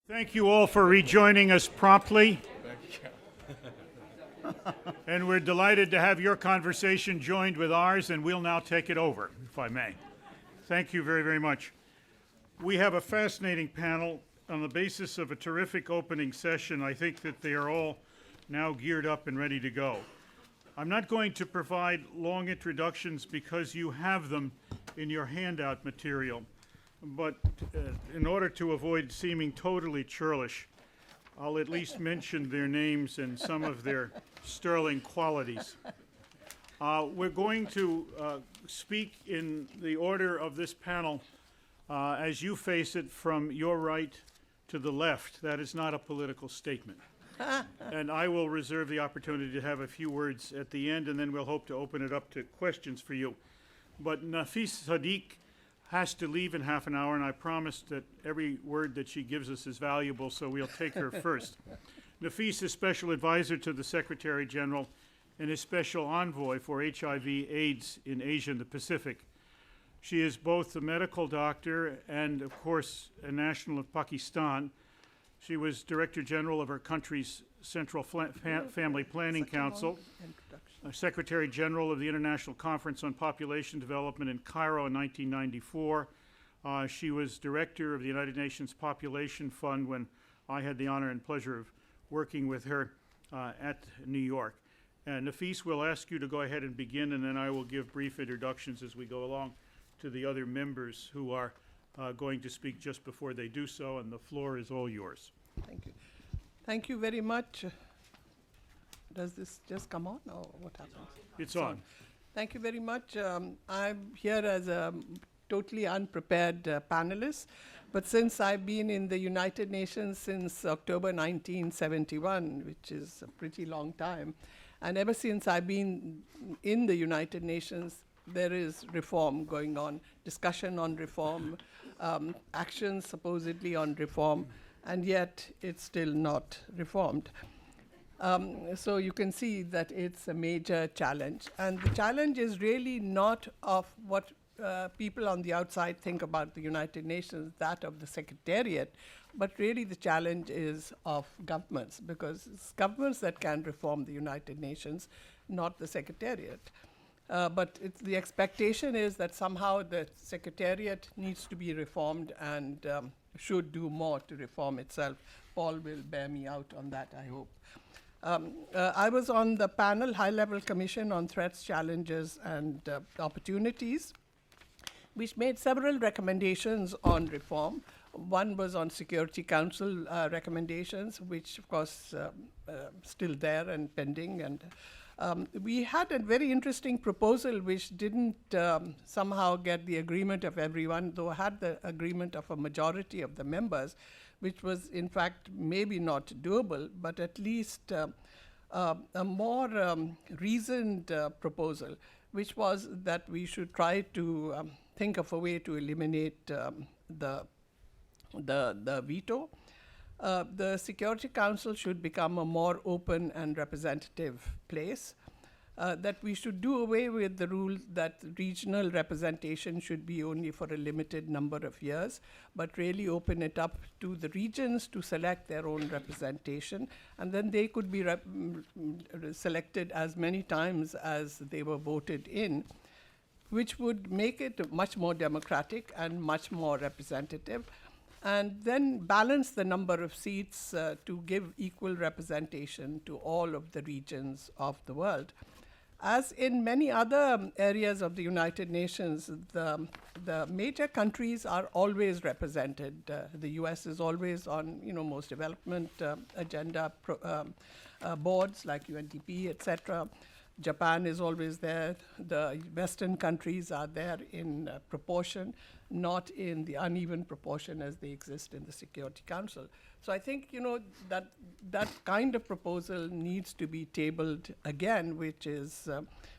Thank you all for rejoining us promptly. And we're delighted to have your conversation joined with ours, and we'll now take it over, if I may. Thank you very, very much. We have a fascinating panel on the basis of a terrific opening session. I think that they are all now geared up and ready to go. I'm not going to provide long introductions because you have them in your handout material. But in order to avoid seeming totally churlish, I'll at least mention their names and some of their sterling qualities. We're going to speak in the order of this panel as you face it from your right to the left. That is not a political statement. And I will reserve the opportunity to have a few words at the end, and then we'll hope to open it up to questions for you. But Nafis Sadiq has to leave in half an hour, and I promised that every word that she gives us is valuable, so we'll take her first. Nafis is Special Advisor to the Secretary General and is Special Envoy for HIV/AIDS in Asia and the Pacific. She is both a medical doctor and, of course, a national of Pakistan. She was Director General of her country's Central Family Planning Council, Secretary General of the International Conference on Population Development in Cairo in 1994. She was Director of the United Nations Population Fund when I had the honor and pleasure of working with her at New York. Nafis, we'll ask you to go ahead and begin, and then I will give brief introductions as we go along to the other members who are going to speak just before they do so, and the floor is all yours. Thank you. Thank you very much. Does this just come on, or what happens? It's on. Thank you very much. I'm here as a totally unprepared panelist, but since I've been in the United Nations since October 1971, which is a pretty long time, and ever since I've been in the United Nations, there is reform going on, discussion on reform, actions supposedly on reform, and yet it's still not reformed. So you can see that it's a major challenge. And the challenge is really not of what people on the outside think about the United Nations, that of the Secretariat, but really the challenge is of governments, because it's governments that can reform the United Nations, not the Secretariat. But the expectation is that somehow the Secretariat needs to be reformed and should do more to reform itself. Paul will bear me out on that, I hope. I was on the panel, High-Level Commission on Threats, Challenges, and Opportunities, which made several recommendations on reform. One was on Security Council recommendations, which, of course, still there and pending. And we had a very interesting proposal which didn't somehow get the agreement of everyone, though had the agreement of a majority of the members, which was, in fact, maybe not doable, but at least a more reasoned proposal, which was that we should try to think of a way to eliminate the veto. The Security Council should become a more open and representative place, that we should do away with the rule that regional representation should be only for a limited number of years, but really open it up to the regions to select their own representation, and then they could be selected as many times as they were voted in, which would make it much more democratic and much more representative, and then balance the number of seats to give equal representation to all of the regions of the world. As in many other areas of the United Nations, the major countries are always represented. The US is always on, most development agenda boards like UNDP, etc. Japan is always there. The Western countries are there in proportion, not in the uneven proportion as they exist in the Security Council. So I think, that kind of proposal needs to be tabled again, which is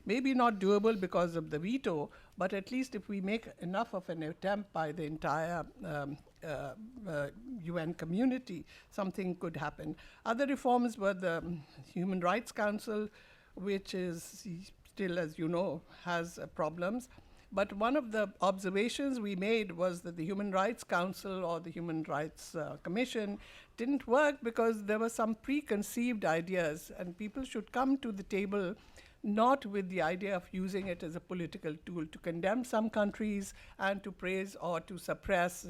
maybe not doable because of the veto, but at least if we make enough of an attempt by the entire UN community, something could happen. Other reforms were the Human Rights Council, which is still, as you know, has problems. But one of the observations we made was that the Human Rights Council or the Human Rights Commission didn't work because there were some preconceived ideas, and people should come to the table not with the idea of using it as a political tool to condemn some countries and to praise or to suppress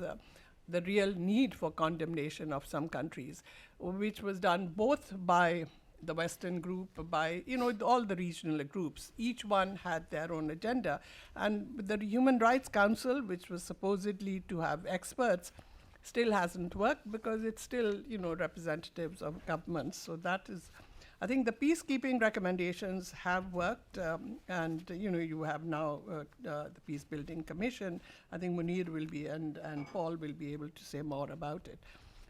the real need for condemnation of some countries, which was done both by the Western group, by all the regional groups. Each one had their own agenda. And the Human Rights Council, which was supposedly to have experts, still hasn't worked because it's still representatives of governments. So that is, I think the peacekeeping recommendations have worked, and you have now the Peace Building Commission. I think Munir will be, and Paul will be able to say more about it.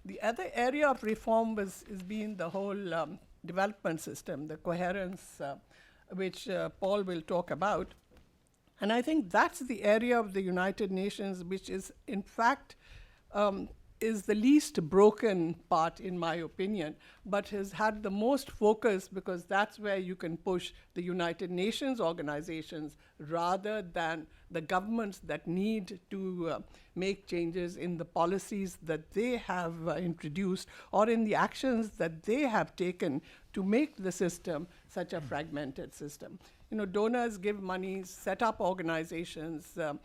The other area of reform has been the whole development system, the coherence, which Paul will talk about. And I think that's the area of the United Nations which is, in fact, is the least broken part, in my opinion, but has had the most focus because that's where you can push the United Nations organizations rather than the governments that need to make changes in the policies that they have introduced or in the actions that they have taken to make the system such a fragmented system. Donors give money, set up organizations, the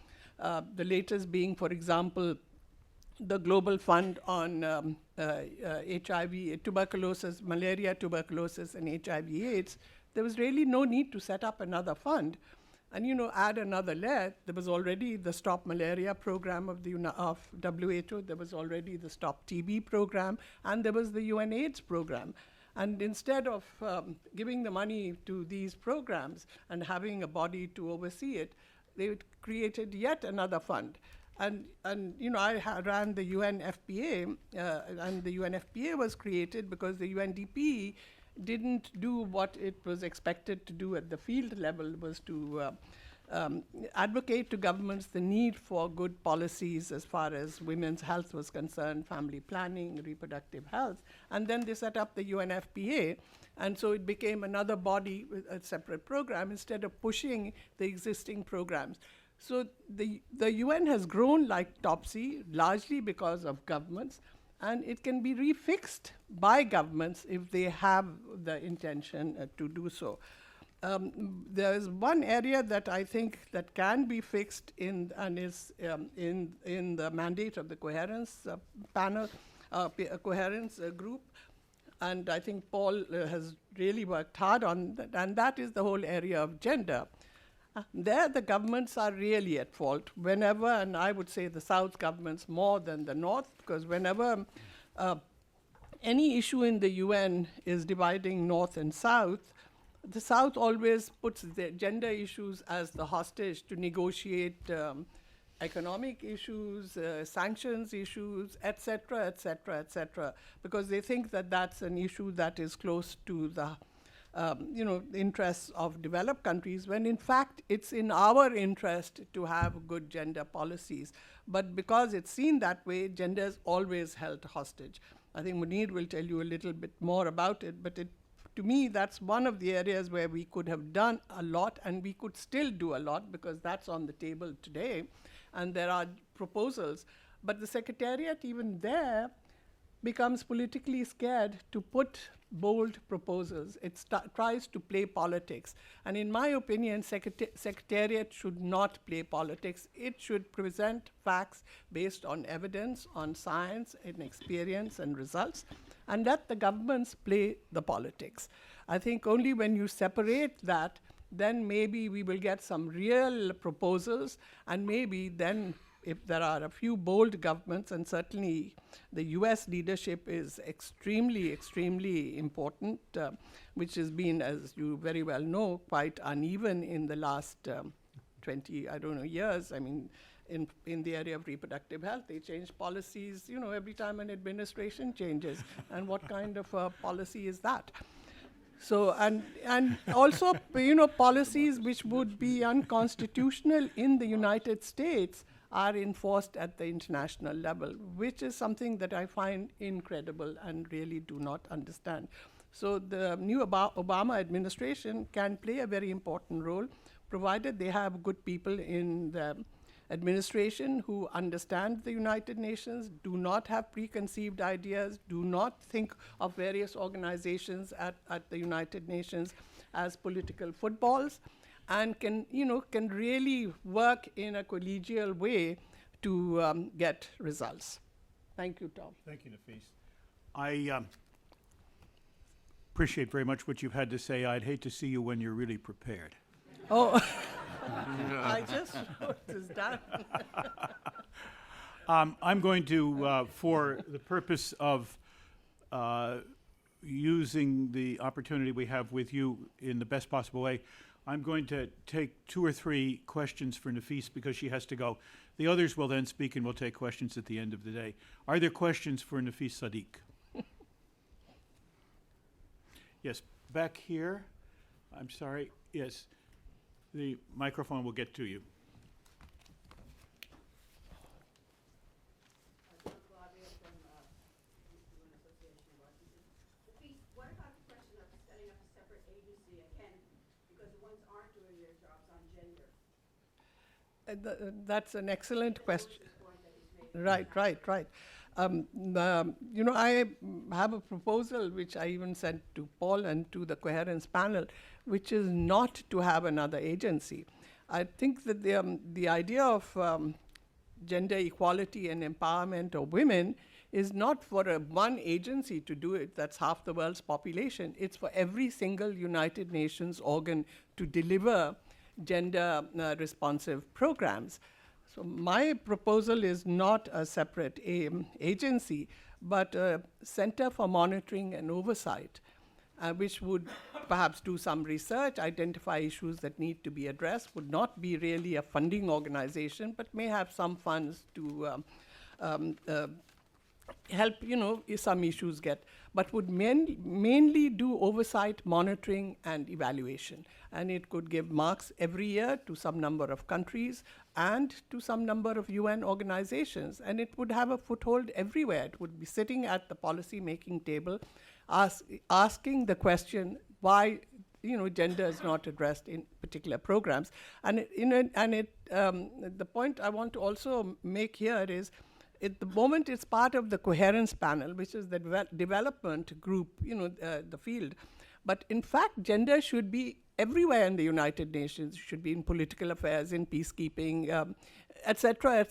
latest being, for example, the Global Fund on HIV, tuberculosis, malaria, tuberculosis, and HIV/AIDS. There was really no need to set up another fund and add another layer. There was already the Stop Malaria program of WHO. There was already the Stop TB program, and there was the UNAIDS program. And instead of giving the money to these programs and having a body to oversee it, they created yet another fund. And I ran the UNFPA, and the UNFPA was created because the UNDP didn't do what it was expected to do at the field level, was to advocate to governments the need for good policies as far as women's health was concerned, family planning, reproductive health. And then they set up the UNFPA, and so it became another body with a separate program instead of pushing the existing programs. So the UN has grown like Topsy, largely because of governments, and it can be refixed by governments if they have the intention to do so. There is one area that I think that can be fixed in the mandate of the coherence panel, coherence group, and I think Paul has really worked hard on that, and that is the whole area of gender. There, the governments are really at fault whenever, and I would say the South governments more than the North, because whenever any issue in the UN is dividing North and South, the South always puts the gender issues as the hostage to negotiate economic issues, sanctions issues, et cetera, because they think that that's an issue that is close to the interests of developed countries, when in fact it's in our interest to have good gender policies. But because it's seen that way, gender is always held hostage. I think Munir will tell you a little bit more about it, but to me, that's one of the areas where we could have done a lot, and we could still do a lot because that's on the table today, and there are proposals. But the Secretariat, even there, becomes politically scared to put bold proposals. It tries to play politics. And in my opinion, Secretariat should not play politics. It should present facts based on evidence, on science, and experience and results, and let the governments play the politics. I think only when you separate that, then maybe we will get some real proposals, and maybe then if there are a few bold governments, and certainly the US leadership is extremely, extremely important, which has been, as you very well know, quite uneven in the last 20, years. I mean, in the area of reproductive health, they change policies, every time an administration changes. And what kind of policy is that? So, and also, policies which would be unconstitutional in the United States are enforced at the international level, which is something that I find incredible and really do not understand. So the new Obama administration can play a very important role, provided they have good people in the administration who understand the United Nations, do not have preconceived ideas, do not think of various organizations at the United Nations as political footballs, and can really work in a collegial way to get results. Thank you, Tom. Thank you, Nafis. I appreciate very much what you've had to say. I'd hate to see you when you're really prepared. Oh, I just wrote this down. I'm going to, for the purpose of using the opportunity we have with you in the best possible way, I'm going to take 2 or 3 questions for Nafis because she has to go. The others will then speak and we'll take questions at the end of the day. Are there questions for Nafis Sadik? Yes, back here. I'm sorry. Yes, the microphone will get to you. What about the question of setting up a separate agency again, because the ones aren't doing their jobs on gender? That's an excellent question. Right. I have a proposal which I even sent to Paul and to the Coherence panel, which is not to have another agency. I think that the idea of gender equality and empowerment of women is not for one agency to do it, that's half the world's population. It's for every single United Nations organ to deliver gender responsive programs. So my proposal is not a separate agency, but a Center for Monitoring and Oversight, which would perhaps do some research, identify issues that need to be addressed, would not be really a funding organization, but may have some funds to help, some issues get, but would mainly do oversight, monitoring, and evaluation. And it could give marks every year to some number of countries and to some number of UN organizations. And it would have a foothold everywhere. It would be sitting at the policy-making table, asking the question why gender is not addressed in particular programs. And the point I want to also make here is, at the moment, it's part of the Coherence panel, which is the development group, the field. But in fact, gender should be everywhere in the United Nations. It should be in political affairs, in peacekeeping, et cetera,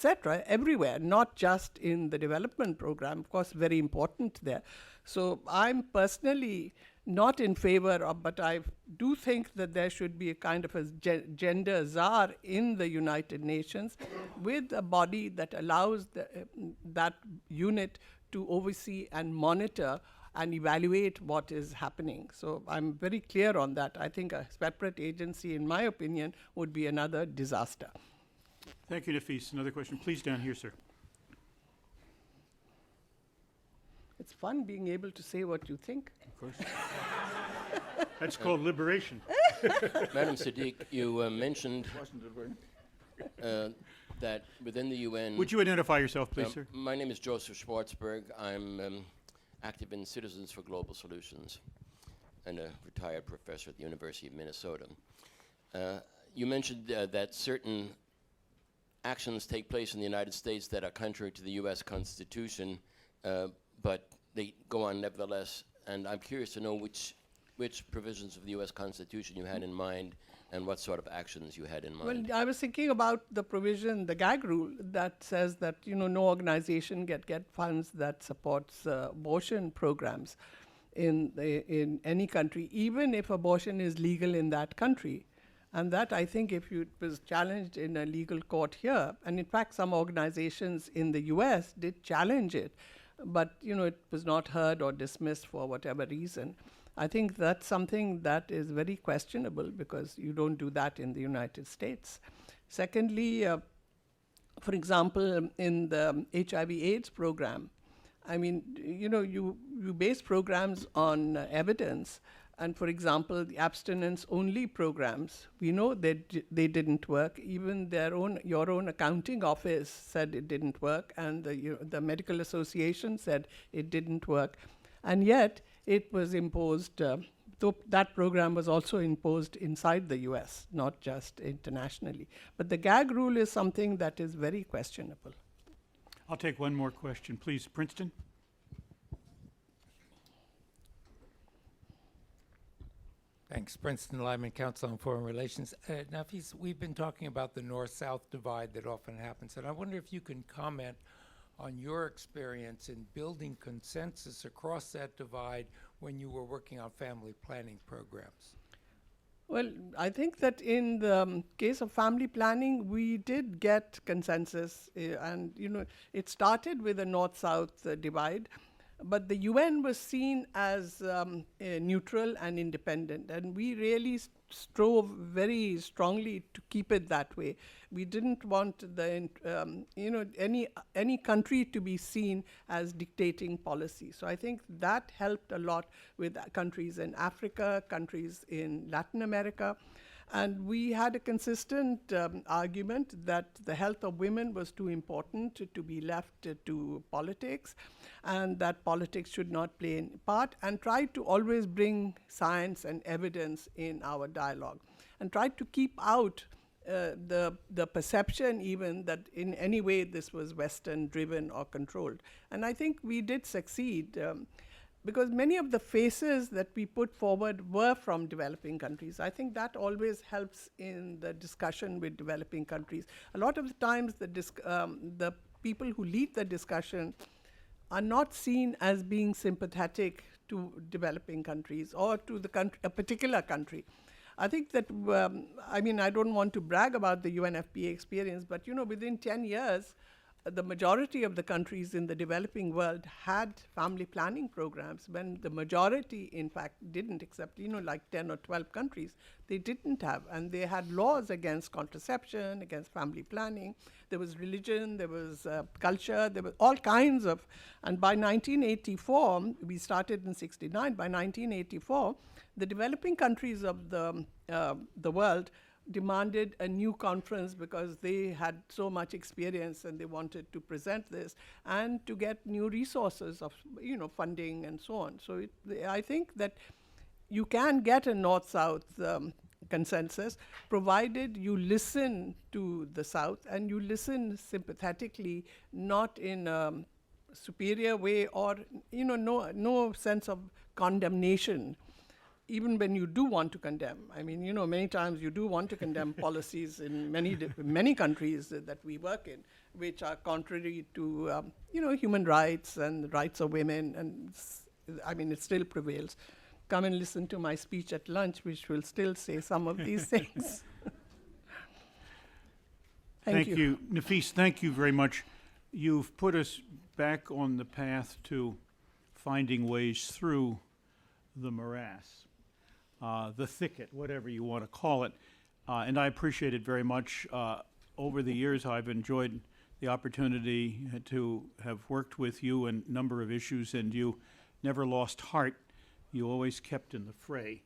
everywhere, not just in the development program. Of course, very important there. So I'm personally not in favor of, but I do think that there should be a kind of a gender czar in the United Nations with a body that allows that unit to oversee and monitor and evaluate what is happening. So I'm very clear on that. I think a separate agency, in my opinion, would be another disaster. Thank you, Nafis. Another question, please, down here, sir. It's fun being able to say what you think. Of course. That's called liberation. Madam Sadiq, you mentioned that within the UN... Would you identify yourself, please, sir? My name is Joseph Schwartzberg. I'm active in Citizens for Global Solutions and a retired professor at the University of Minnesota. You mentioned that certain actions take place in the United States that are contrary to the U.S. Constitution, but they go on nevertheless. And I'm curious to know which provisions of the U.S. Constitution you had in mind and what sort of actions you had in mind. Well, I was thinking about the provision, the gag rule, that says that no organization get funds that supports abortion programs in any country, even if abortion is legal in that country. And that, I think, if it was challenged in a legal court here, and in fact some organizations in the US did challenge it, but it was not heard or dismissed for whatever reason. I think that's something that is very questionable because you don't do that in the United States. Secondly, for example, in the HIV/AIDS program, I mean, you base programs on evidence. And for example, the abstinence-only programs, we know that they didn't work. Even your own accounting office said it didn't work, and the medical association said it didn't work. And yet, it was imposed though that program was also imposed inside the US, not just internationally. But the gag rule is something that is very questionable. I'll take one more question, please. Princeton? Thanks. Princeton Lyman, Council on Foreign Relations. Nafis, we've been talking about the north-south divide that often happens, and I wonder if you can comment on your experience in building consensus across that divide when you were working on family planning programs. Well, I think that in the case of family planning, we did get consensus, and it started with a north-south divide, but the UN was seen as neutral and independent, and we really strove very strongly to keep it that way. We didn't want any country to be seen as dictating policy. So I think that helped a lot with countries in Africa, countries in Latin America. And we had a consistent argument that the health of women was too important to be left to politics, and that politics should not play a part, and tried to always bring science and evidence in our dialogue, and tried to keep out the perception even that in any way this was Western driven or controlled. And I think we did succeed. Because many of the faces that we put forward were from developing countries. I think that always helps in the discussion with developing countries. A lot of the times, the people who lead the discussion are not seen as being sympathetic to developing countries or to a particular country. I think that, I don't want to brag about the UNFPA experience, but within 10 years, the majority of the countries in the developing world had family planning programs, when the majority, in fact, didn't, except, like 10 or 12 countries, they didn't have. And they had laws against contraception, against family planning. There was religion, there was culture, there were all kinds of, and by 1984, we started in 69, by 1984, the developing countries of the world demanded a new conference because they had so much experience and they wanted to present this and to get new resources of funding and so on. So I think that you can get a north-south consensus provided you listen to the South and you listen sympathetically, not in a superior way or no sense of condemnation. Even when you do want to condemn. Many times you do want to condemn policies in many countries that we work in, which are contrary to, human rights and rights of women, and it still prevails. Come and listen to my speech at lunch, which will still say some of these things. Thank you. Nafis, thank you very much. You've put us back on the path to finding ways through the morass. The thicket, whatever you want to call it. And I appreciate it very much. Over the years, I've enjoyed the opportunity to have worked with you on a number of issues, and you never lost heart. You always kept in the fray.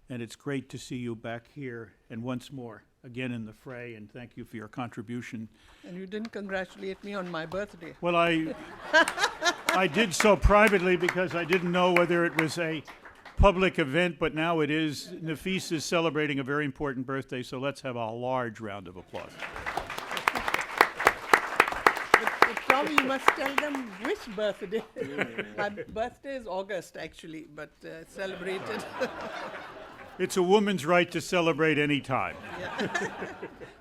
And it's great to see you back here, and once more, again in the fray, and thank you for your contribution. And you didn't congratulate me on my birthday. Well, I did so privately because I didn't know whether it was a public event, but now it is. Nafis is celebrating a very important birthday, so let's have a large round of applause. But Tommy, you must tell them which birthday. My birthday is August, actually, but celebrated. It's a woman's right to celebrate any time. Yeah.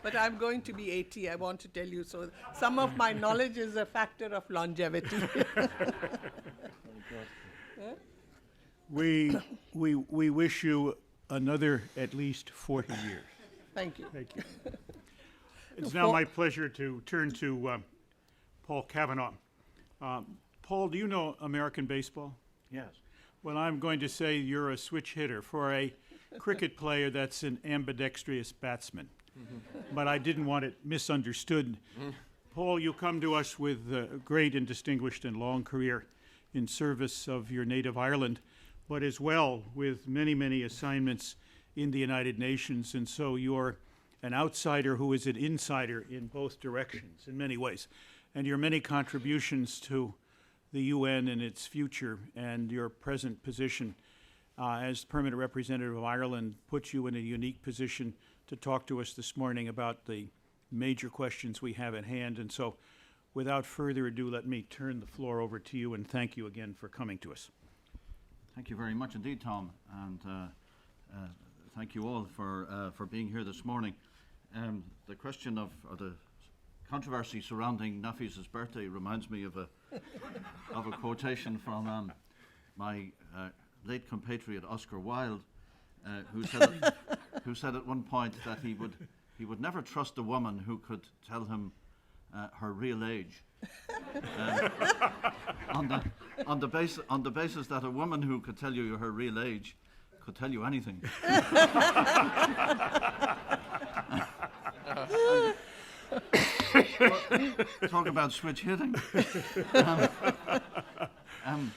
But I'm going to be 80, I want to tell you, so some of my knowledge is a factor of longevity. We wish you another at least 40 years. Thank you. Thank you. It's now my pleasure to turn to Paul Cavanaugh. Paul, do you know American baseball? Yes. Well, I'm going to say you're a switch hitter. For a cricket player, that's an ambidextrous batsman. But I didn't want it misunderstood. Paul, you come to us with a great and distinguished and long career in service of your native Ireland, but as well with many, many assignments in the United Nations. And so you're an outsider who is an insider in both directions in many ways. And your many contributions to the UN and its future and your present position as permanent representative of Ireland, puts you in a unique position to talk to us this morning about the major questions we have at hand. And so, without further ado, let me turn the floor over to you and thank you again for coming to us. Thank you very much indeed, Tom, and thank you all for being here this morning. The question or the controversy surrounding Nafis's birthday reminds me of a quotation from my late compatriot Oscar Wilde, who said at one point that he would never trust a woman who could tell him her real age. On the basis that a woman who could tell you her real age could tell you anything. Talk about switch hitting. I'm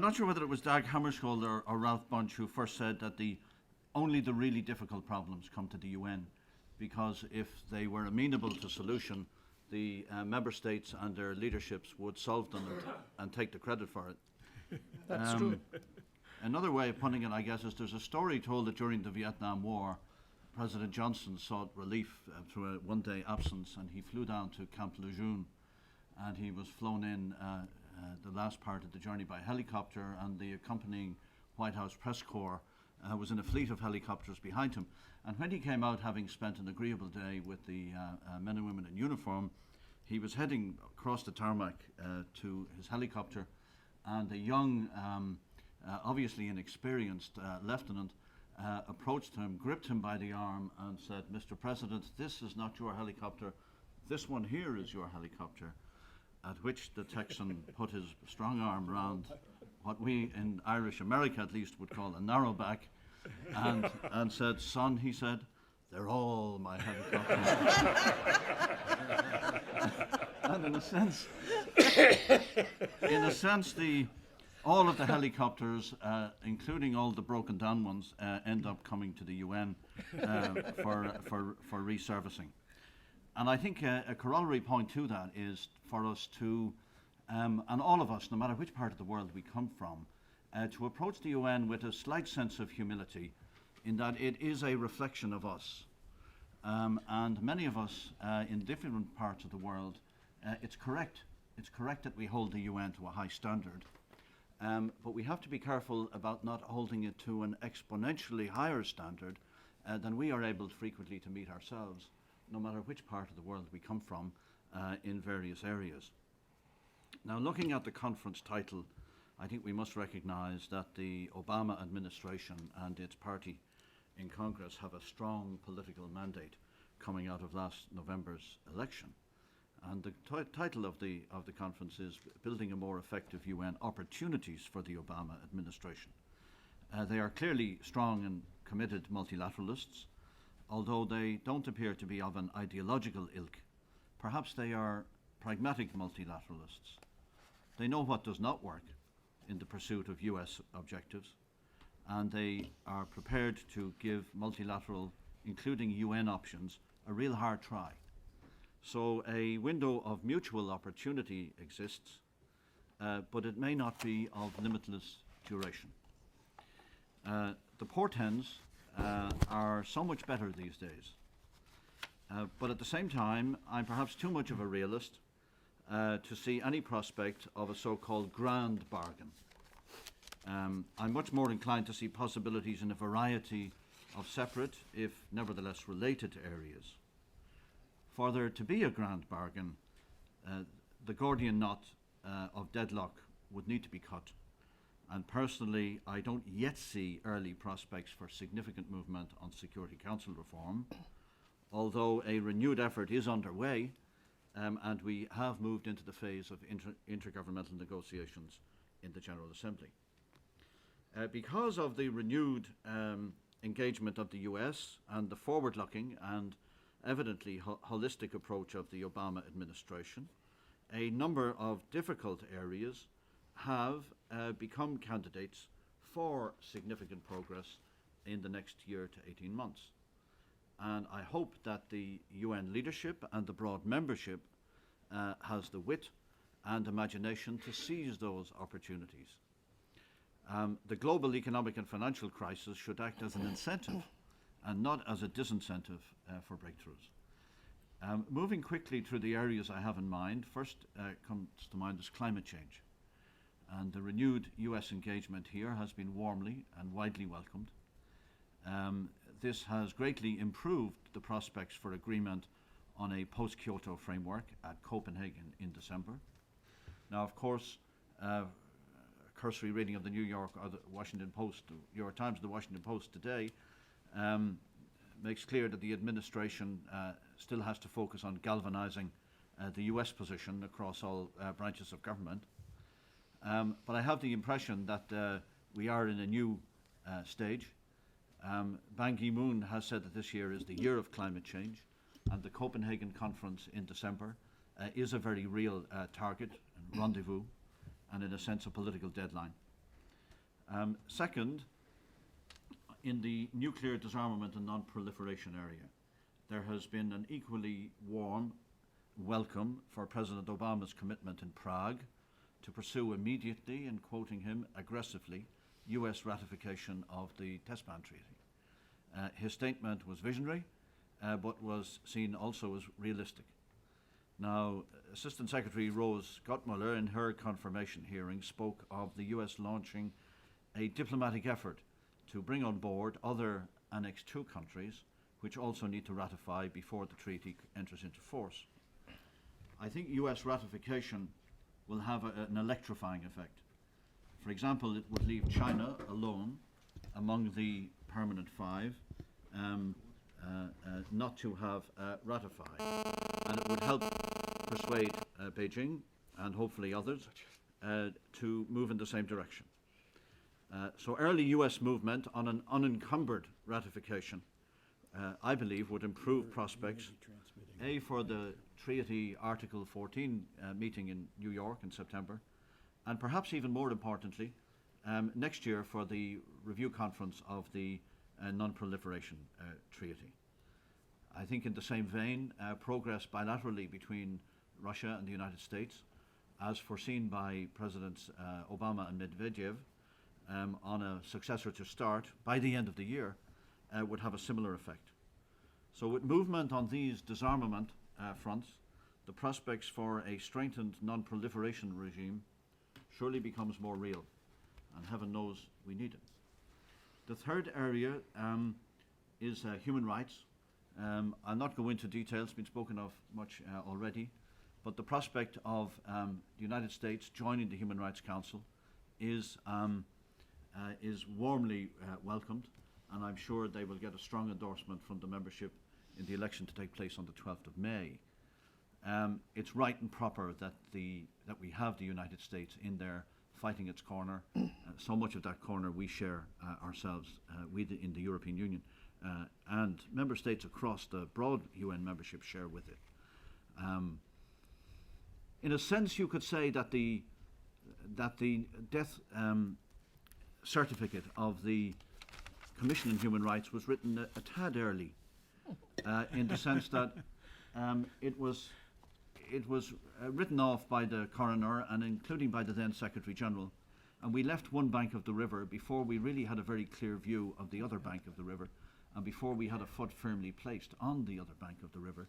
not sure whether it was Dag Hammarskjöld or Ralph Bunche who first said that only the really difficult problems come to the UN, because if they were amenable to solution, the member states and their leaderships would solve them and take the credit for it. That's true. Another way of putting it, I guess, is there's a story told that during the Vietnam War, President Johnson sought relief through a one-day absence, and he flew down to Camp Lejeune, and he was flown in the last part of the journey by helicopter, and the accompanying White House press corps was in a fleet of helicopters behind him. And when he came out, having spent an agreeable day with the men and women in uniform, he was heading across the tarmac to his helicopter, and a young, obviously inexperienced lieutenant approached him, gripped him by the arm, and said, "Mr. President, this is not your helicopter. This one here is your helicopter." At which the Texan put his strong arm round what we in Irish America at least would call a narrowback, and said, "Son," he said, "they're all my helicopters." And in a sense, all of the helicopters, including all the broken down ones, end up coming to the UN for resurfacing. And I think a corollary point to that is for us to, and all of us, no matter which part of the world we come from, to approach the UN with a slight sense of humility, in that it is a reflection of us. And many of us in different parts of the world, it's correct that we hold the UN to a high standard. But we have to be careful about not holding it to an exponentially higher standard than we are able frequently to meet ourselves, no matter which part of the world we come from in various areas. Now, looking at the conference title, I think we must recognize that the Obama administration and its party in Congress have a strong political mandate coming out of last November's election. And the title of the conference is Building a More Effective UN, Opportunities for the Obama Administration. They are clearly strong and committed multilateralists, although they don't appear to be of an ideological ilk. Perhaps they are pragmatic multilateralists. They know what does not work in the pursuit of US objectives, and they are prepared to give multilateral, including UN options, a real hard try. So a window of mutual opportunity exists, but it may not be of limitless duration. The portents are so much better these days. But at the same time, I'm perhaps too much of a realist to see any prospect of a so-called grand bargain. I'm much more inclined to see possibilities in a variety of separate, if nevertheless related, areas. For there to be a grand bargain, the Gordian knot of deadlock would need to be cut. And personally, I don't yet see early prospects for significant movement on Security Council reform, although a renewed effort is underway, and we have moved into the phase of intergovernmental negotiations in the General Assembly. Because of the renewed engagement of the US and the forward-looking and evidently holistic approach of the Obama administration, a number of difficult areas have become candidates for significant progress in the next year to 18 months. And I hope that the UN leadership and the broad membership has the wit and imagination to seize those opportunities. The global economic and financial crisis should act as an incentive and not as a disincentive for breakthroughs. Moving quickly through the areas I have in mind, first comes to mind is climate change. And the renewed US engagement here has been warmly and widely welcomed. This has greatly improved the prospects for agreement on a post-Kyoto framework at Copenhagen in December. Now, of course, a cursory reading of the New York or the Washington Post, the New York Times, the Washington Post today makes clear that the administration still has to focus on galvanizing the US position across all branches of government. But I have the impression that we are in a new stage. Ban Ki-moon has said that this year is the year of climate change, and the Copenhagen conference in December is a very real target and rendezvous, and in a sense a political deadline. Second, in the nuclear disarmament and non-proliferation area, there has been an equally warm welcome for President Obama's commitment in Prague to pursue immediately, and quoting him, aggressively, US ratification of the Test Ban Treaty. His statement was visionary, but was seen also as realistic. Now, Assistant Secretary Rose Gottmuller, in her confirmation hearing, spoke of the US launching a diplomatic effort to bring on board other Annex II countries, which also need to ratify before the treaty enters into force. I think US ratification will have an electrifying effect. For example, it would leave China alone among the permanent five not to have ratified. And it would help persuade Beijing and hopefully others to move in the same direction. So early US movement on an unencumbered ratification, I believe, would improve prospects, A, for the Treaty Article 14 meeting in New York in September, and perhaps even more importantly, next year for the review conference of the Non-Proliferation Treaty. I think in the same vein, progress bilaterally between Russia and the United States, as foreseen by Presidents Obama and Medvedev, on a successor to START by the end of the year, would have a similar effect. So with movement on these disarmament fronts, the prospects for a strengthened non-proliferation regime surely becomes more real, and heaven knows we need it. The third area is human rights. I'll not go into details, it's been spoken of much already, but the prospect of the United States joining the Human Rights Council is warmly welcomed, and I'm sure they will get a strong endorsement from the membership in the election to take place on the 12th of May. It's right and proper that we have the United States in there fighting its corner. So much of that corner we share ourselves, in the European Union, and member states across the broad UN membership share with it. In a sense, you could say that the death certificate of the Commission on Human Rights was written a tad early, in the sense that it was written off by the coroner and including by the then Secretary General, and we left one bank of the river before we really had a very clear view of the other bank of the river, and before we had a foot firmly placed on the other bank of the river.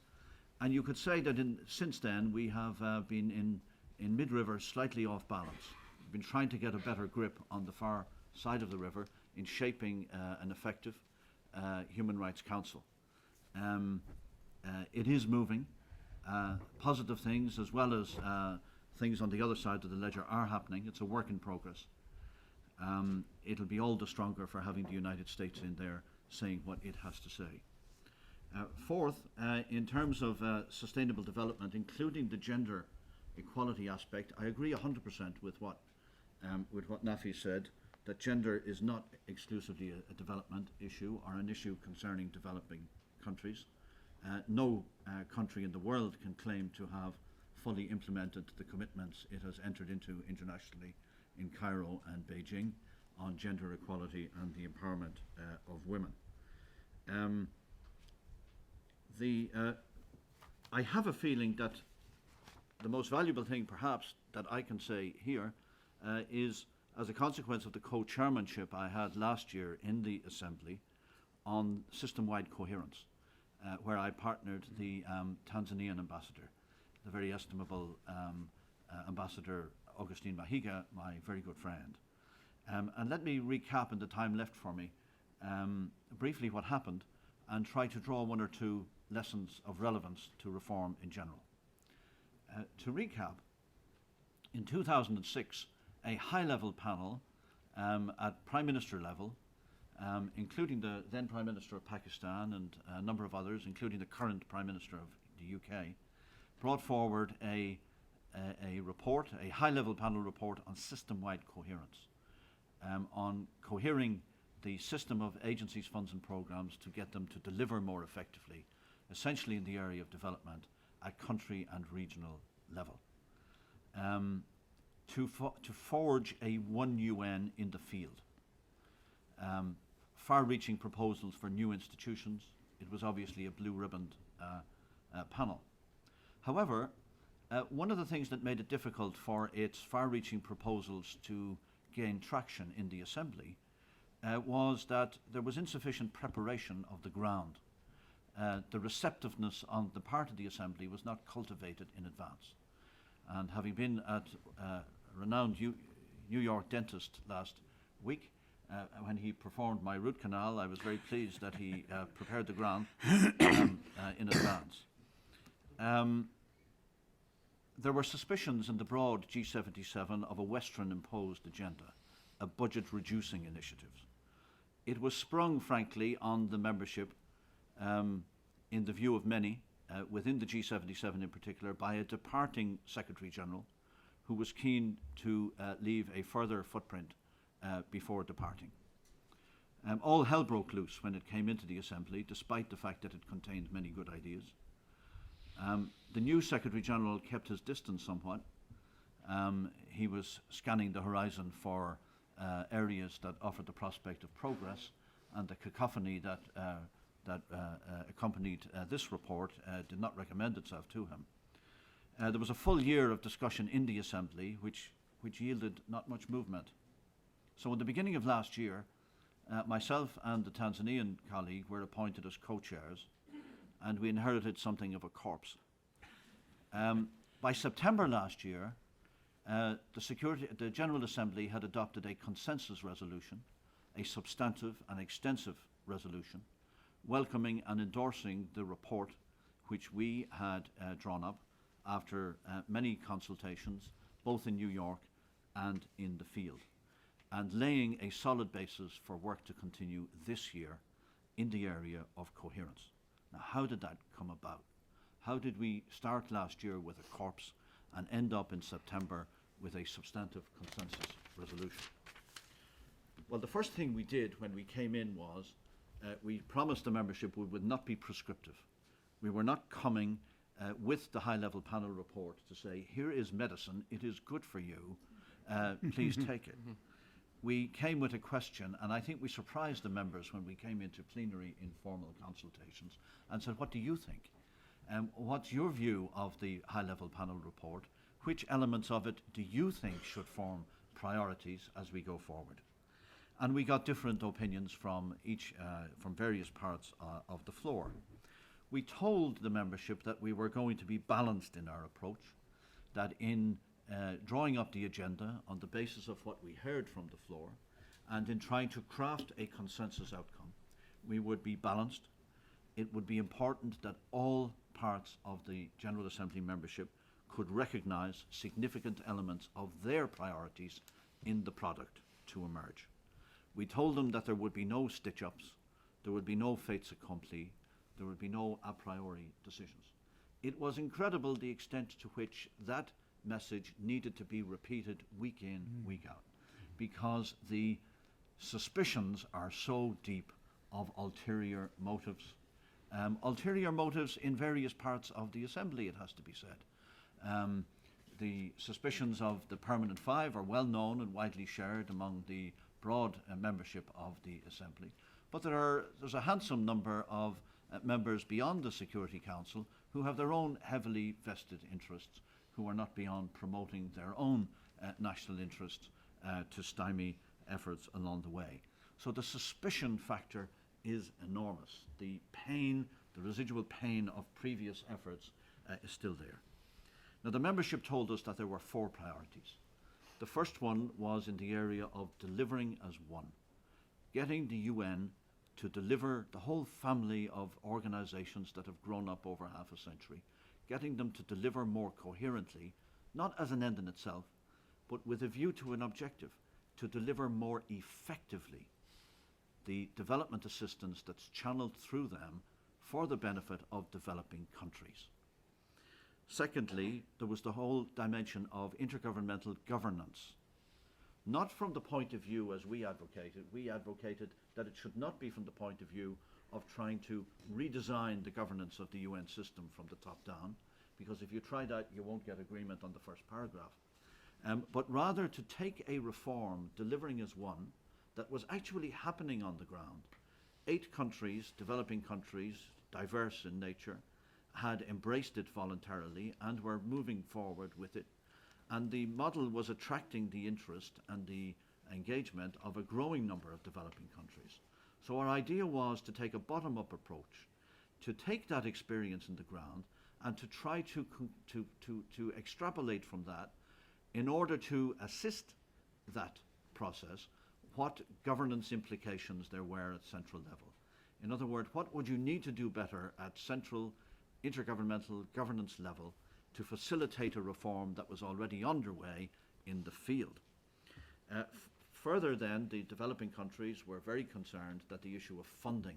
And you could say that since then we have been in mid-river slightly off balance. We've been trying to get a better grip on the far side of the river in shaping an effective Human Rights Council. It is moving. Positive things as well as things on the other side of the ledger are happening. It's a work in progress. It'll be all the stronger for having the United States in there saying what it has to say. Fourth, in terms of sustainable development, including the gender equality aspect, I agree 100% with what Nafi said, that gender is not exclusively a development issue or an issue concerning developing countries. No country in the world can claim to have fully implemented the commitments it has entered into internationally in Cairo and Beijing on gender equality and the empowerment of women. I have a feeling that the most valuable thing perhaps that I can say here is as a consequence of the co-chairmanship I had last year in the Assembly on system-wide coherence, where I partnered the Tanzanian ambassador, the very estimable Ambassador Augustine Mahiga, my very good friend. And let me recap in the time left for me briefly what happened and try to draw one or two lessons of relevance to reform in general. To recap, in 2006, a high-level panel at Prime Minister level, including the then Prime Minister of Pakistan and a number of others, including the current Prime Minister of the UK, brought forward a report, a high-level panel report on system-wide coherence, on cohering the system of agencies, funds and programs to get them to deliver more effectively, essentially in the area of development at country and regional level. To forge a one UN in the field. Far-reaching proposals for new institutions. It was obviously a blue-ribboned panel. However, one of the things that made it difficult for its far-reaching proposals to gain traction in the Assembly was that there was insufficient preparation of the ground. The receptiveness on the part of the Assembly was not cultivated in advance. And having been at a renowned New York dentist last week, when he performed my root canal, I was very pleased that he prepared the ground in advance. There were suspicions in the broad G77 of a Western-imposed agenda, a budget-reducing initiative. It was sprung, frankly, on the membership, in the view of many, within the G77 in particular, by a departing Secretary-General who was keen to leave a further footprint before departing. All hell broke loose when it came into the Assembly, despite the fact that it contained many good ideas. The new Secretary-General kept his distance somewhat. He was scanning the horizon for areas that offered the prospect of progress, and the cacophony that accompanied this report did not recommend itself to him. There was a full year of discussion in the Assembly which yielded not much movement. So at the beginning of last year, myself and the Tanzanian colleague were appointed as co-chairs, and we inherited something of a corpse. By September last year, the General Assembly had adopted a consensus resolution, a substantive and extensive resolution, welcoming and endorsing the report which we had drawn up after many consultations, both in New York and in the field, and laying a solid basis for work to continue this year in the area of coherence. Now, how did that come about? How did we start last year with a corpse and end up in September with a substantive consensus resolution? Well, the first thing we did when we came in was we promised the membership we would not be prescriptive. We were not coming with the high-level panel report to say, here is medicine, it is good for you, please take it. We came with a question, and I think we surprised the members when we came into plenary informal consultations and said, what do you think? What's your view of the high-level panel report? Which elements of it do you think should form priorities as we go forward? And we got different opinions from various parts of the floor. We told the membership that we were going to be balanced in our approach, that in drawing up the agenda on the basis of what we heard from the floor, and in trying to craft a consensus outcome, we would be balanced. It would be important that all parts of the General Assembly membership could recognise significant elements of their priorities in the product to emerge. We told them that there would be no stitch-ups, there would be no fates accompli, there would be no a priori decisions. It was incredible the extent to which that message needed to be repeated week in, week out, because the suspicions are so deep of ulterior motives. Ulterior motives in various parts of the Assembly, it has to be said. The suspicions of the Permanent Five are well known and widely shared among the broad membership of the Assembly, but there's a handsome number of members beyond the Security Council who have their own heavily vested interests, who are not beyond promoting their own national interests to stymie efforts along the way. So the suspicion factor is enormous. The pain, the residual pain of previous efforts is still there. Now, the membership told us that there were 4 priorities. The first one was in the area of delivering as one, getting the UN to deliver the whole family of organizations that have grown up over half a century, getting them to deliver more coherently, not as an end in itself, but with a view to an objective, to deliver more effectively the development assistance that's channeled through them for the benefit of developing countries. Secondly, there was the whole dimension of intergovernmental governance. Not from the point of view as we advocated that it should not be from the point of view of trying to redesign the governance of the UN system from the top down, because if you try that, you won't get agreement on the first paragraph. But rather to take a reform, delivering as one, that was actually happening on the ground. 8 countries, developing countries, diverse in nature, had embraced it voluntarily and were moving forward with it. And the model was attracting the interest and the engagement of a growing number of developing countries. So our idea was to take a bottom-up approach, to take that experience in the ground and to try to extrapolate from that in order to assist that process what governance implications there were at central level. In other words, what would you need to do better at central intergovernmental governance level to facilitate a reform that was already underway in the field? Further then, the developing countries were very concerned that the issue of funding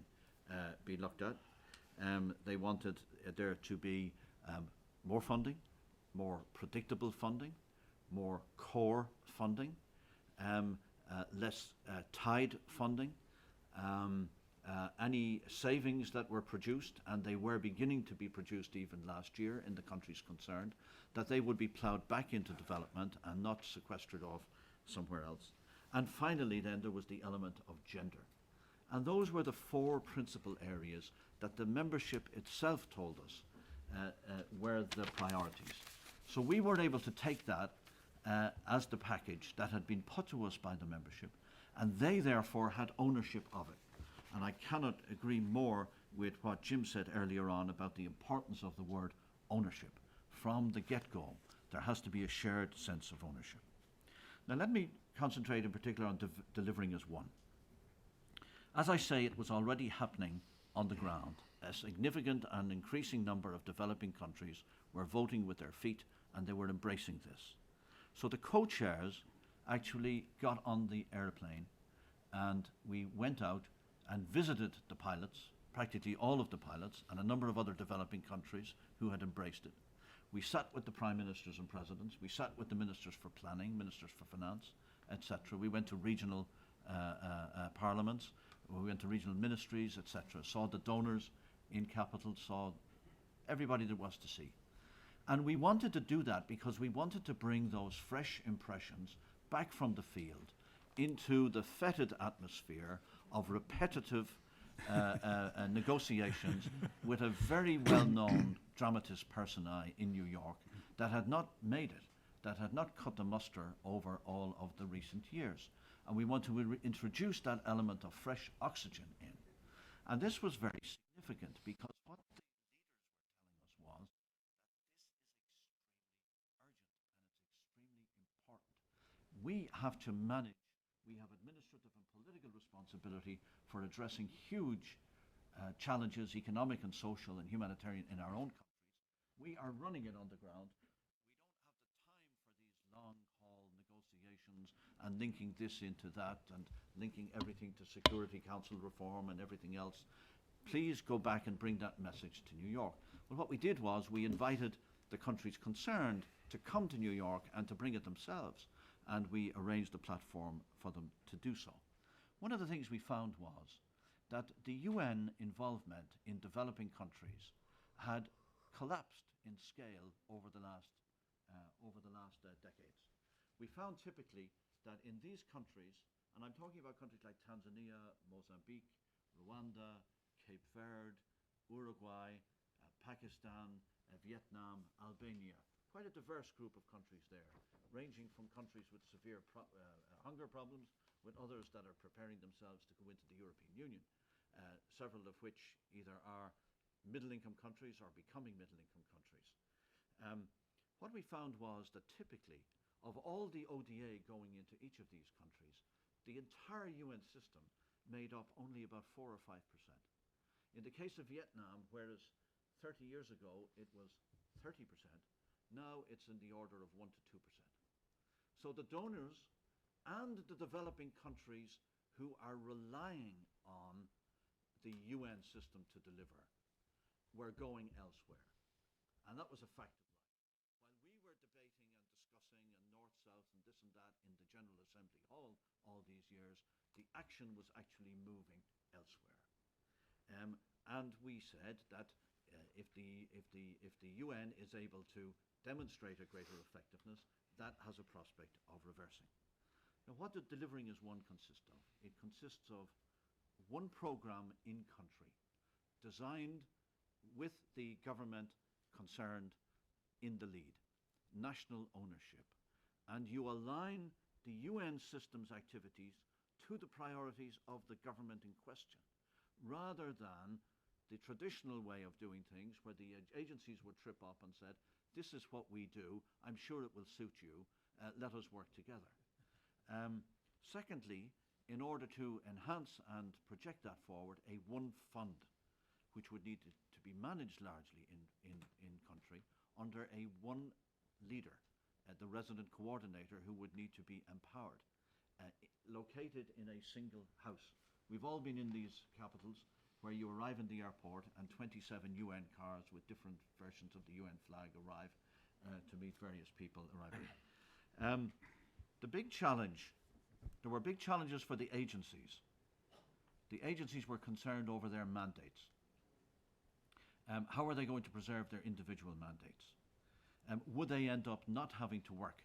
be looked at. They wanted there to be more funding, more predictable funding, more core funding, less tied funding. Any savings that were produced, and they were beginning to be produced even last year in the countries concerned, that they would be ploughed back into development and not sequestered off somewhere else. And finally then there was the element of gender. And those were the 4 principal areas that the membership itself told us were the priorities. So we were able to take that as the package that had been put to us by the membership, and they therefore had ownership of it. And I cannot agree more with what Jim said earlier on about the importance of the word ownership. From the get-go, there has to be a shared sense of ownership. Now let me concentrate in particular on delivering as one. As I say, it was already happening on the ground. A significant and increasing number of developing countries were voting with their feet, and they were embracing this. So the co-chairs actually got on the airplane, and we went out and visited the pilots, practically all of the pilots, and a number of other developing countries who had embraced it. We sat with the prime ministers and presidents, we sat with the ministers for planning, ministers for finance, etc. We went to regional parliaments, we went to regional ministries, etc. Saw the donors in capital, saw everybody there was to see. And we wanted to do that because we wanted to bring those fresh impressions back from the field into the fetid atmosphere of repetitive negotiations with a very well-known dramatis personae in New York that had not made it, that had not cut the muster over all of the recent years. And we want to introduce that element of fresh oxygen in. And this was very significant because what the leaders were telling us was that this is extremely urgent and it's extremely important. We have to manage, we have administrative and political responsibility for addressing huge challenges, economic and social and humanitarian in our own countries. We are running it on the ground. We don't have the time for these long-haul negotiations and linking this into that and linking everything to Security Council reform and everything else. Please go back and bring that message to New York. Well, what we did was we invited the countries concerned to come to New York and to bring it themselves, and we arranged a platform for them to do so. One of the things we found was that the UN involvement in developing countries had collapsed in scale over the last decades. We found typically that in these countries, and I'm talking about countries like Tanzania, Mozambique, Rwanda, Cape Verde, Uruguay, Pakistan, Vietnam, Albania, quite a diverse group of countries there, ranging from countries with severe hunger problems, with others that are preparing themselves to go into the European Union, several of which either are middle-income countries or becoming middle-income countries. What we found was that typically, of all the ODA going into each of these countries, the entire UN system made up only about 4 or 5%. In the case of Vietnam, whereas 30 years ago it was 30%, now it's in the order of 1 to 2%. So the donors and the developing countries who are relying on the UN system to deliver were going elsewhere. And that was a fact of life. While we were debating and discussing and north-south and this and that in the General Assembly Hall all these years, the action was actually moving elsewhere. And we said that if the UN is able to demonstrate a greater effectiveness, that has a prospect of reversing. Now, what the delivering as one consists of? It consists of one program in country, designed with the government concerned in the lead, national ownership, and you align the UN system's activities to the priorities of the government in question, rather than the traditional way of doing things where the agencies would trip up and said, this is what we do, I'm sure it will suit you, let us work together. Secondly, in order to enhance and project that forward, a one fund, which would need to be managed largely in country under a one leader, the resident coordinator, who would need to be empowered, located in a single house. We've all been in these capitals where you arrive in the airport and 27 UN cars with different versions of the UN flag arrive to meet various people arriving. The big challenge, there were big challenges for the agencies. The agencies were concerned over their mandates. How are they going to preserve their individual mandates? Would they end up not having to work,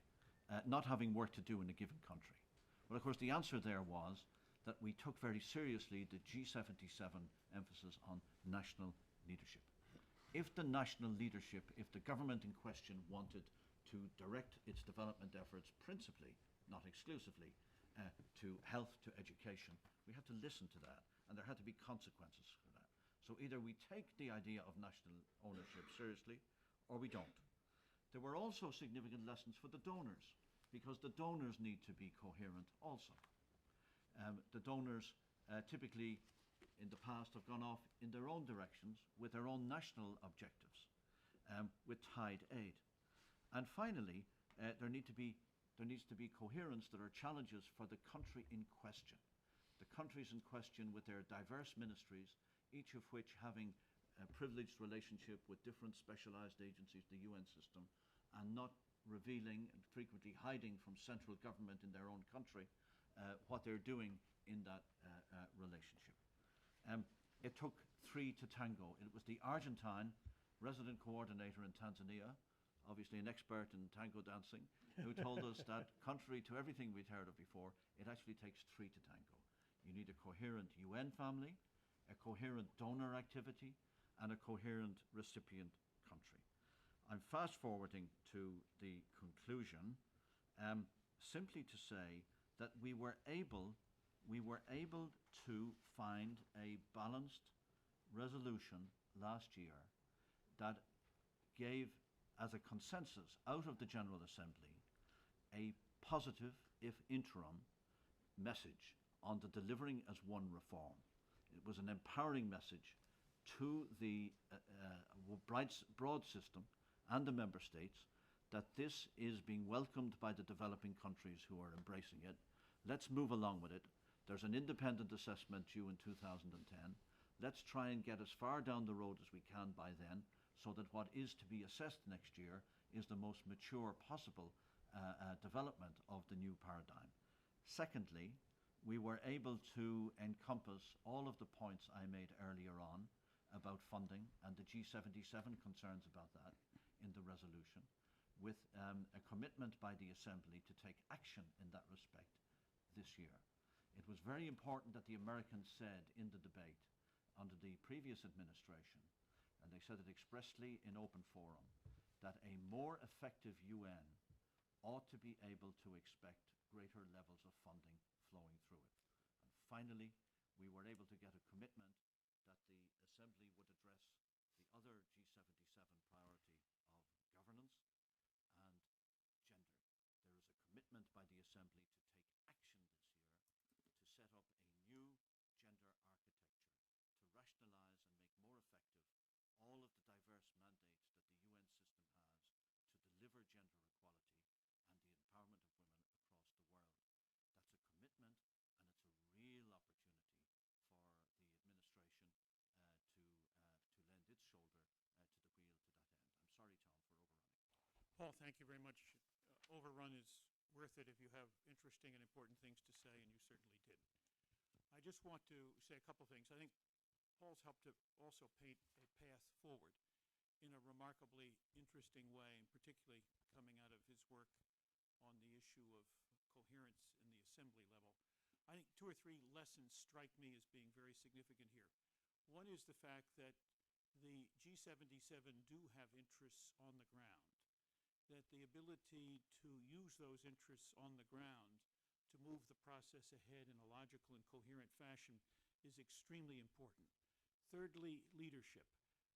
not having work to do in a given country? Well, of course, the answer there was that we took very seriously the G77 emphasis on national leadership. If the national leadership, if the government in question wanted to direct its development efforts principally, not exclusively, to health, to education, we had to listen to that, and there had to be consequences for that. So either we take the idea of national ownership seriously, or we don't. There were also significant lessons for the donors, because the donors need to be coherent also. The donors typically in the past have gone off in their own directions with their own national objectives, with tied aid. And finally, there needs to be coherence. There are challenges for the country in question. The countries in question with their diverse ministries, each of which having a privileged relationship with different specialized agencies, the UN system, and not revealing and frequently hiding from central government in their own country what they're doing in that relationship. It took 3 to tango. It was the Argentine resident coordinator in Tanzania, obviously an expert in tango dancing, who told us that contrary to everything we'd heard of before, it actually takes 3 to tango. You need a coherent UN family, a coherent donor activity, and a coherent recipient country. I'm fast forwarding to the conclusion, simply to say that we were able to find a balanced resolution last year that gave, as a consensus out of the General Assembly, a positive, if interim, message on the delivering as one reform. It was an empowering message to the broad system and the member states that this is being welcomed by the developing countries who are embracing it. Let's move along with it. There's an independent assessment due in 2010. Let's try and get as far down the road as we can by then, so that what is to be assessed next year is the most mature possible development of the new paradigm. Secondly, we were able to encompass all of the points I made earlier on about funding and the G77 concerns about that in the resolution, with a commitment by the Assembly to take action in that respect this year. It was very important that the Americans said in the debate under the previous administration, and they said it expressly in open forum, that a more effective UN ought to be able to expect greater levels of funding flowing through it. And finally, we were able to get a commitment that the Assembly would address the other G77 priority of governance and gender. There is a commitment by the Assembly to take action this year to set up a new gender architecture, to rationalize and make more effective all of the diverse mandates that the UN system has to deliver gender equality and the empowerment of women across the world. That's a commitment, and it's a real opportunity for the administration to lend its shoulder to the wheel to that end. I'm sorry, Tom, for overrunning. Paul, thank you very much. Overrun is worth it if you have interesting and important things to say, and you certainly did. I just want to say a couple things. I think Paul's helped to also paint a path forward in a remarkably interesting way, and particularly coming out of his work on the issue of coherence in the Assembly level. I think 2 or 3 lessons strike me as being very significant here. One is the fact that the G77 do have interests on the ground, that the ability to use those interests on the ground to move the process ahead in a logical and coherent fashion is extremely important. Thirdly, leadership.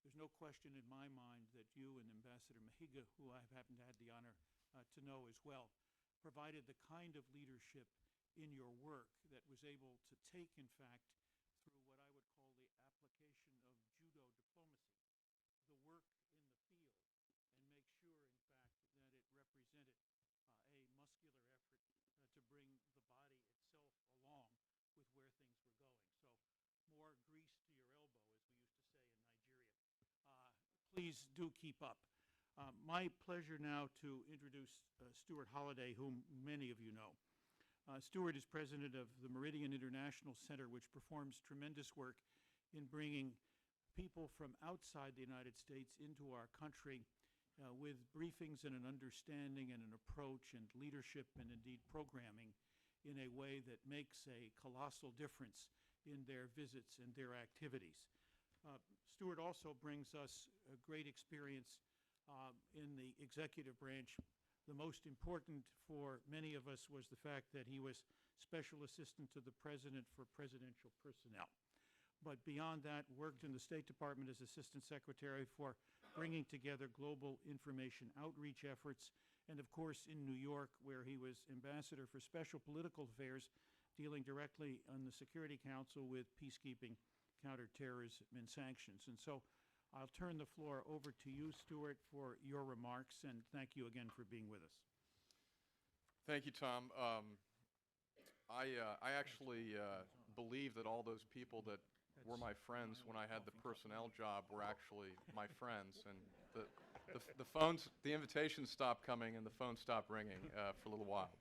There's no question in my mind that you and Ambassador Mahiga, who I've happened to have the honor to know as well, provided the kind of leadership in your work that was able to take, in fact, through what I would call the application of judo diplomacy, the work in the field, and make sure, in fact, that it represented a muscular effort to bring the body itself along with where things were going. So more grease to your elbow, as we used to say in Nigeria. Please do keep up. My pleasure now to introduce Stuart Holliday, whom many of you know. Stuart is president of the Meridian International Center, which performs tremendous work in bringing people from outside the United States into our country with briefings and an understanding and an approach and leadership and indeed programming in a way that makes a colossal difference in their visits and their activities. Stuart also brings us a great experience in the executive branch. The most important for many of us was the fact that he was Special Assistant to the President for Presidential Personnel. But beyond that, worked in the State Department as Assistant Secretary for bringing together global information outreach efforts, and of course in New York, where he was Ambassador for Special Political Affairs, dealing directly on the Security Council with peacekeeping, counterterrorism, and sanctions. And so I'll turn the floor over to you, Stuart, for your remarks, and thank you again for being with us. Thank you, Tom. I actually believe that all those people that were my friends when I had the personnel job were actually my friends, and the phones, the invitations stopped coming and the phone stopped ringing for a little while.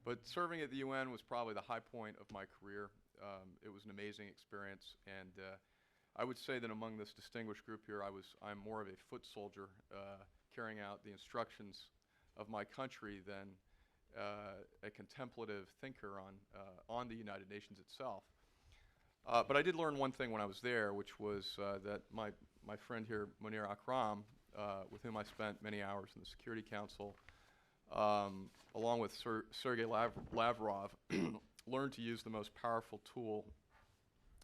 But serving at the UN was probably the high point of my career. It was an amazing experience, and I would say that among this distinguished group here, I'm more of a foot soldier carrying out the instructions of my country than a contemplative thinker on the United Nations itself. But I did learn one thing when I was there, which was that my friend here, Munir Akram, with whom I spent many hours in the Security Council, along with Sergei Lavrov, learned to use the most powerful tool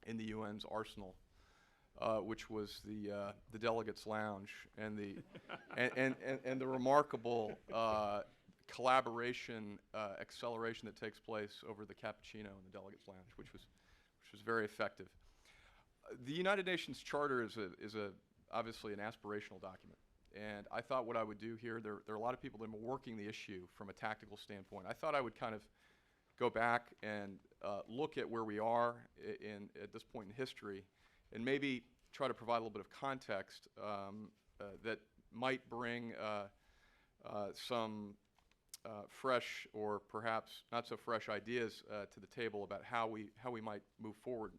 in the UN's arsenal, which was the Delegates Lounge and the remarkable collaboration acceleration that takes place over the cappuccino in the Delegates Lounge, which was very effective. The United Nations Charter is obviously an aspirational document, and I thought what I would do here, there are a lot of people that are working the issue from a tactical standpoint. I thought I would kind of go back and look at where we are at this point in history, and maybe try to provide a little bit of context that might bring some fresh or perhaps not so fresh ideas to the table about how we might move forward.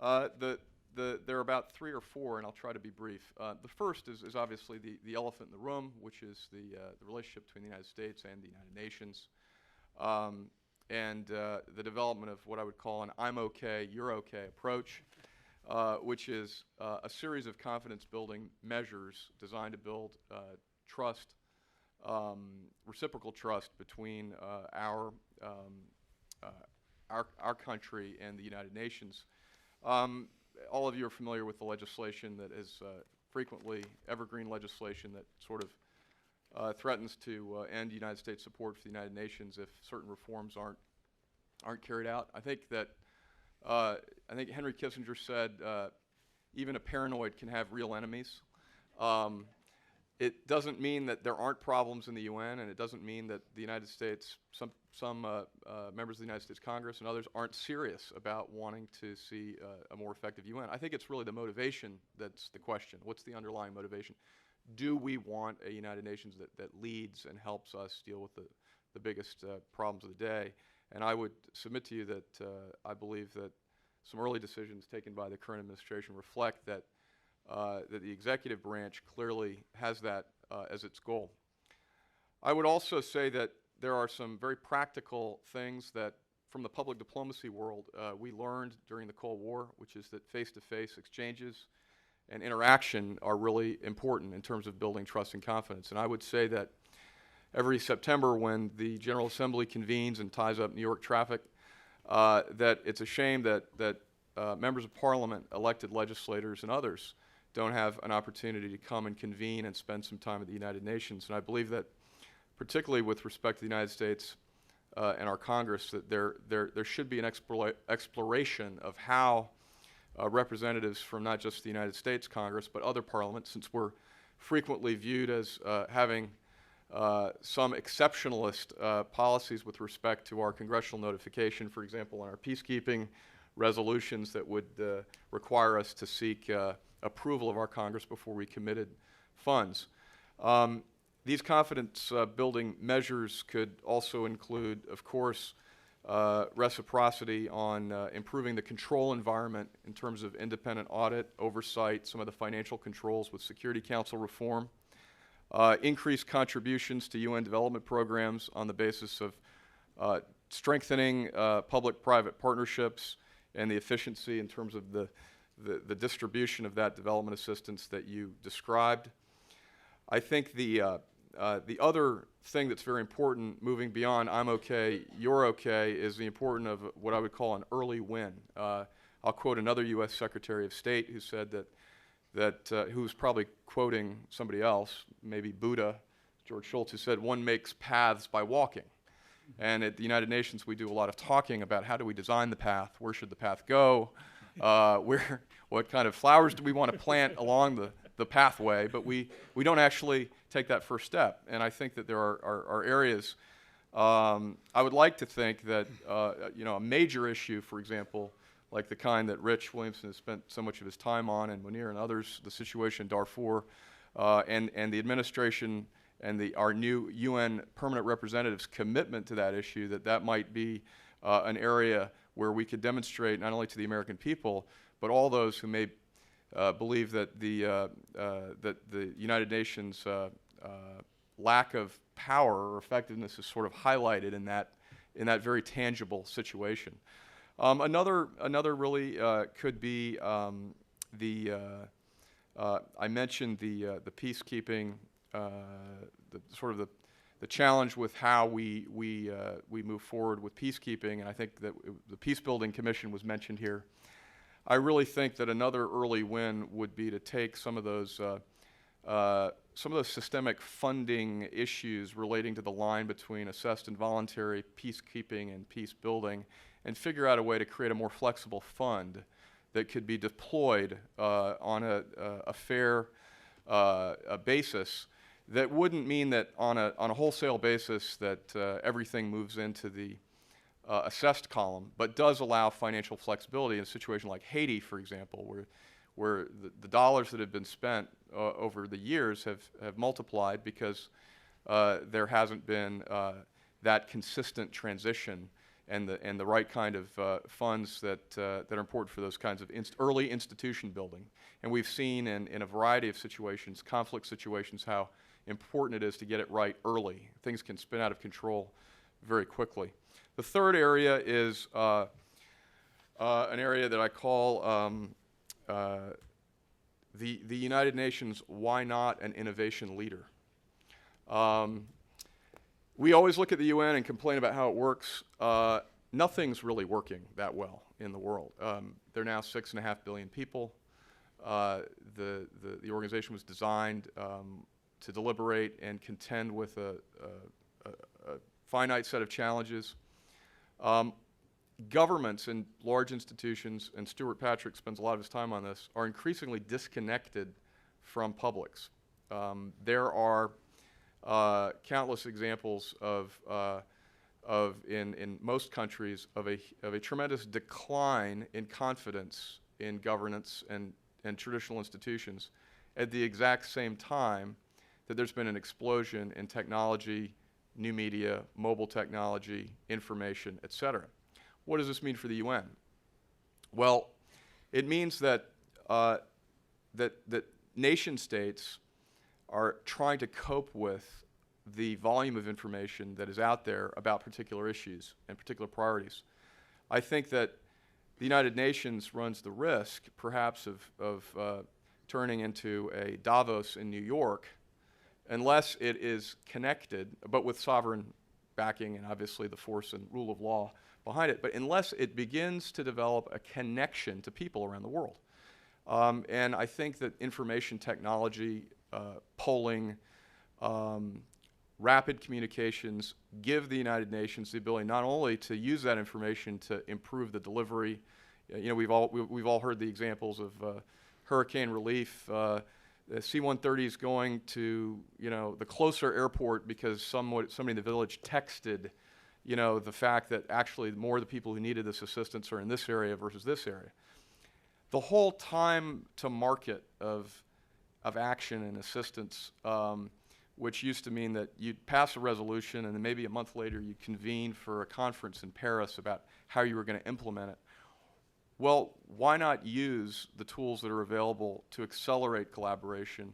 There are about 3 or 4, and I'll try to be brief. The first is obviously the elephant in the room, which is the relationship between the United States and the United Nations, and the development of what I would call an I'm okay, you're okay approach. which is a series of confidence-building measures designed to build trust, reciprocal trust between our country and the United Nations. All of you are familiar with the legislation that is frequently evergreen legislation that sort of threatens to end United States support for the United Nations if certain reforms aren't carried out. I think Henry Kissinger said even a paranoid can have real enemies. It doesn't mean that there aren't problems in the UN, and it doesn't mean that the United States, some members of the United States Congress and others aren't serious about wanting to see a more effective UN. I think it's really the motivation that's the question. What's the underlying motivation? Do we want a United Nations that leads and helps us deal with the biggest problems of the day? And I would submit to you that I believe that some early decisions taken by the current administration reflect that the executive branch clearly has that as its goal. I would also say that there are some very practical things that from the public diplomacy world we learned during the Cold War, which is that face-to-face exchanges and interaction are really important in terms of building trust and confidence. And I would say that every September when the General Assembly convenes and ties up New York traffic, that it's a shame that members of Parliament, elected legislators, and others don't have an opportunity to come and convene and spend some time at the United Nations. And I believe that, particularly with respect to the United States and our Congress, that there should be an exploration of how representatives from not just the United States Congress, but other parliaments, since we're frequently viewed as having some exceptionalist policies with respect to our congressional notification, for example, on our peacekeeping resolutions that would require us to seek approval of our Congress before we committed funds. These confidence building measures could also include, of course, reciprocity on improving the control environment in terms of independent audit, oversight, some of the financial controls with Security Council reform, increased contributions to UN development programs on the basis of strengthening public-private partnerships and the efficiency in terms of the distribution of that development assistance that you described. I think the other thing that's very important, moving beyond I'm okay, you're okay, is the importance of what I would call an early win. I'll quote another U.S. Secretary of State who said who was probably quoting somebody else, maybe Buddha, George Shultz, who said, "One makes paths by walking." And at the United Nations, we do a lot of talking about how do we design the path, where should the path go, what kind of flowers do we want to plant along the pathway, but we don't actually take that first step. And I think that there are areas, I would like to think that a major issue, for example, like the kind that Rich Williamson has spent so much of his time on, and Munir and others, the situation in Darfur, and the administration and our new UN permanent representative's commitment to that issue, that might be an area where we could demonstrate not only to the American people, but all those who may believe that the United Nations lack of power or effectiveness is sort of highlighted in that very tangible situation. Another really could be I mentioned the peacekeeping, the challenge with how we move forward with peacekeeping, and I think that the Peace Building Commission was mentioned here. I really think that another early win would be to take some of those systemic funding issues relating to the line between assessed and voluntary peacekeeping and peace building, and figure out a way to create a more flexible fund that could be deployed on a fair basis. That wouldn't mean that on a wholesale basis that everything moves into the assessed column, but does allow financial flexibility in a situation like Haiti, for example, where the dollars that have been spent over the years have multiplied because there hasn't been that consistent transition and the right kind of funds that are important for those kinds of early institution building. And we've seen in a variety of situations, conflict situations, how important it is to get it right early. Things can spin out of control very quickly. The third area is an area that I call the United Nations, why not an innovation leader? We always look at the UN and complain about how it works. Nothing's really working that well in the world. There are now 6.5 billion people. The organization was designed to deliberate and contend with a finite set of challenges. Governments and large institutions, and Stuart Patrick spends a lot of his time on this, are increasingly disconnected from publics. There are countless examples in most countries of a tremendous decline in confidence in governance and traditional institutions at the exact same time that there's been an explosion in technology, new media, mobile technology, information, et cetera. What does this mean for the UN? Well, it means that that nation states are trying to cope with the volume of information that is out there about particular issues and particular priorities. I think that the United Nations runs the risk, perhaps, of turning into a Davos in New York, unless it is connected, but with sovereign backing and obviously the force and rule of law behind it, but unless it begins to develop a connection to people around the world. And I think that information technology, polling, rapid communications give the United Nations the ability not only to use that information to improve the delivery. You know, we've all heard the examples of hurricane relief. The C-130 is going to, you know, the closer airport because somebody in the village texted, you know, the fact that actually more of the people who needed this assistance are in this area versus this area. The whole time to market of action and assistance, which used to mean that you'd pass a resolution and then maybe a month later you'd convene for a conference in Paris about how you were going to implement it. Well, why not use the tools that are available to accelerate collaboration,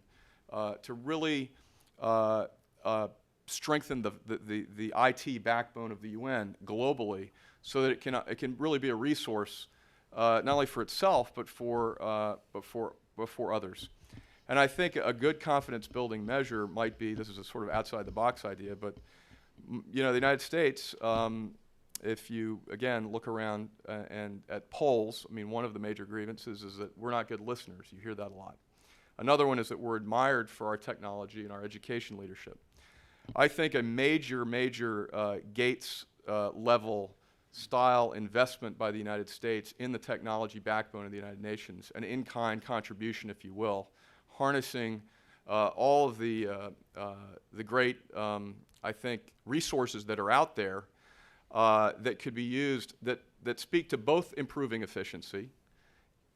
to really strengthen the IT backbone of the UN globally, so that it can really be a resource not only for itself but for others. And I think a good confidence building measure might be, this is a sort of outside the box idea, but you know, the United States, if you again look around and at polls, I mean, one of the major grievances is that we're not good listeners. You hear that a lot. Another one is that we're admired for our technology and our education leadership. I think a major Gates level style investment by the United States in the technology backbone of the United Nations, an in-kind contribution, if you will, harnessing all of the great, I think, resources that are out there that could be used that speak to both improving efficiency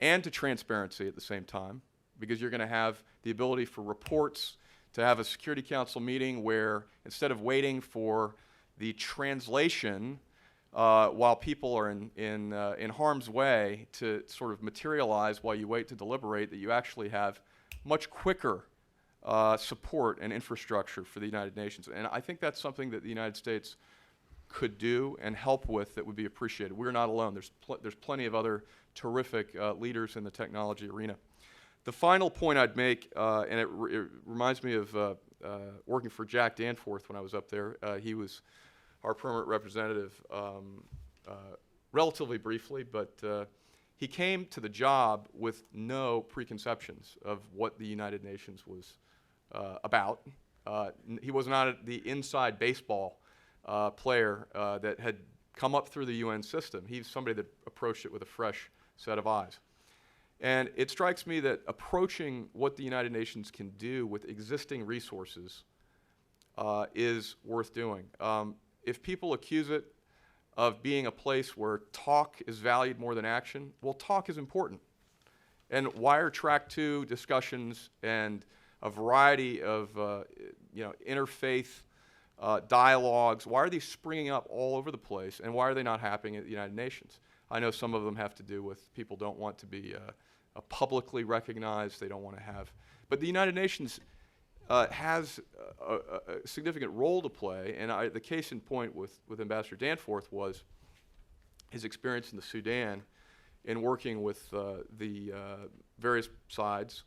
and to transparency at the same time, because you're going to have the ability for reports to have a Security Council meeting where instead of waiting for the translation while people are in harm's way to sort of materialize while you wait to deliberate, that you actually have much quicker support and infrastructure for the United Nations. And I think that's something that the United States could do and help with that would be appreciated. We're not alone. There's plenty of other terrific leaders in the technology arena. The final point I'd make, and it reminds me of working for Jack Danforth when I was up there. He was our permanent representative relatively briefly, but he came to the job with no preconceptions of what the United Nations was about. He was not the inside baseball player that had come up through the UN system. He's somebody that approached it with a fresh set of eyes. And it strikes me that approaching what the United Nations can do with existing resources is worth doing. If people accuse it of being a place where talk is valued more than action, well, talk is important. And why are Track 2 discussions and a variety of interfaith dialogues, why are these springing up all over the place, and why are they not happening at the United Nations? I know some of them have to do with people don't want to be publicly recognized, they don't want to have. But the United Nations has a significant role to play, and the case in point with Ambassador Danforth was his experience in the Sudan in working with the various sides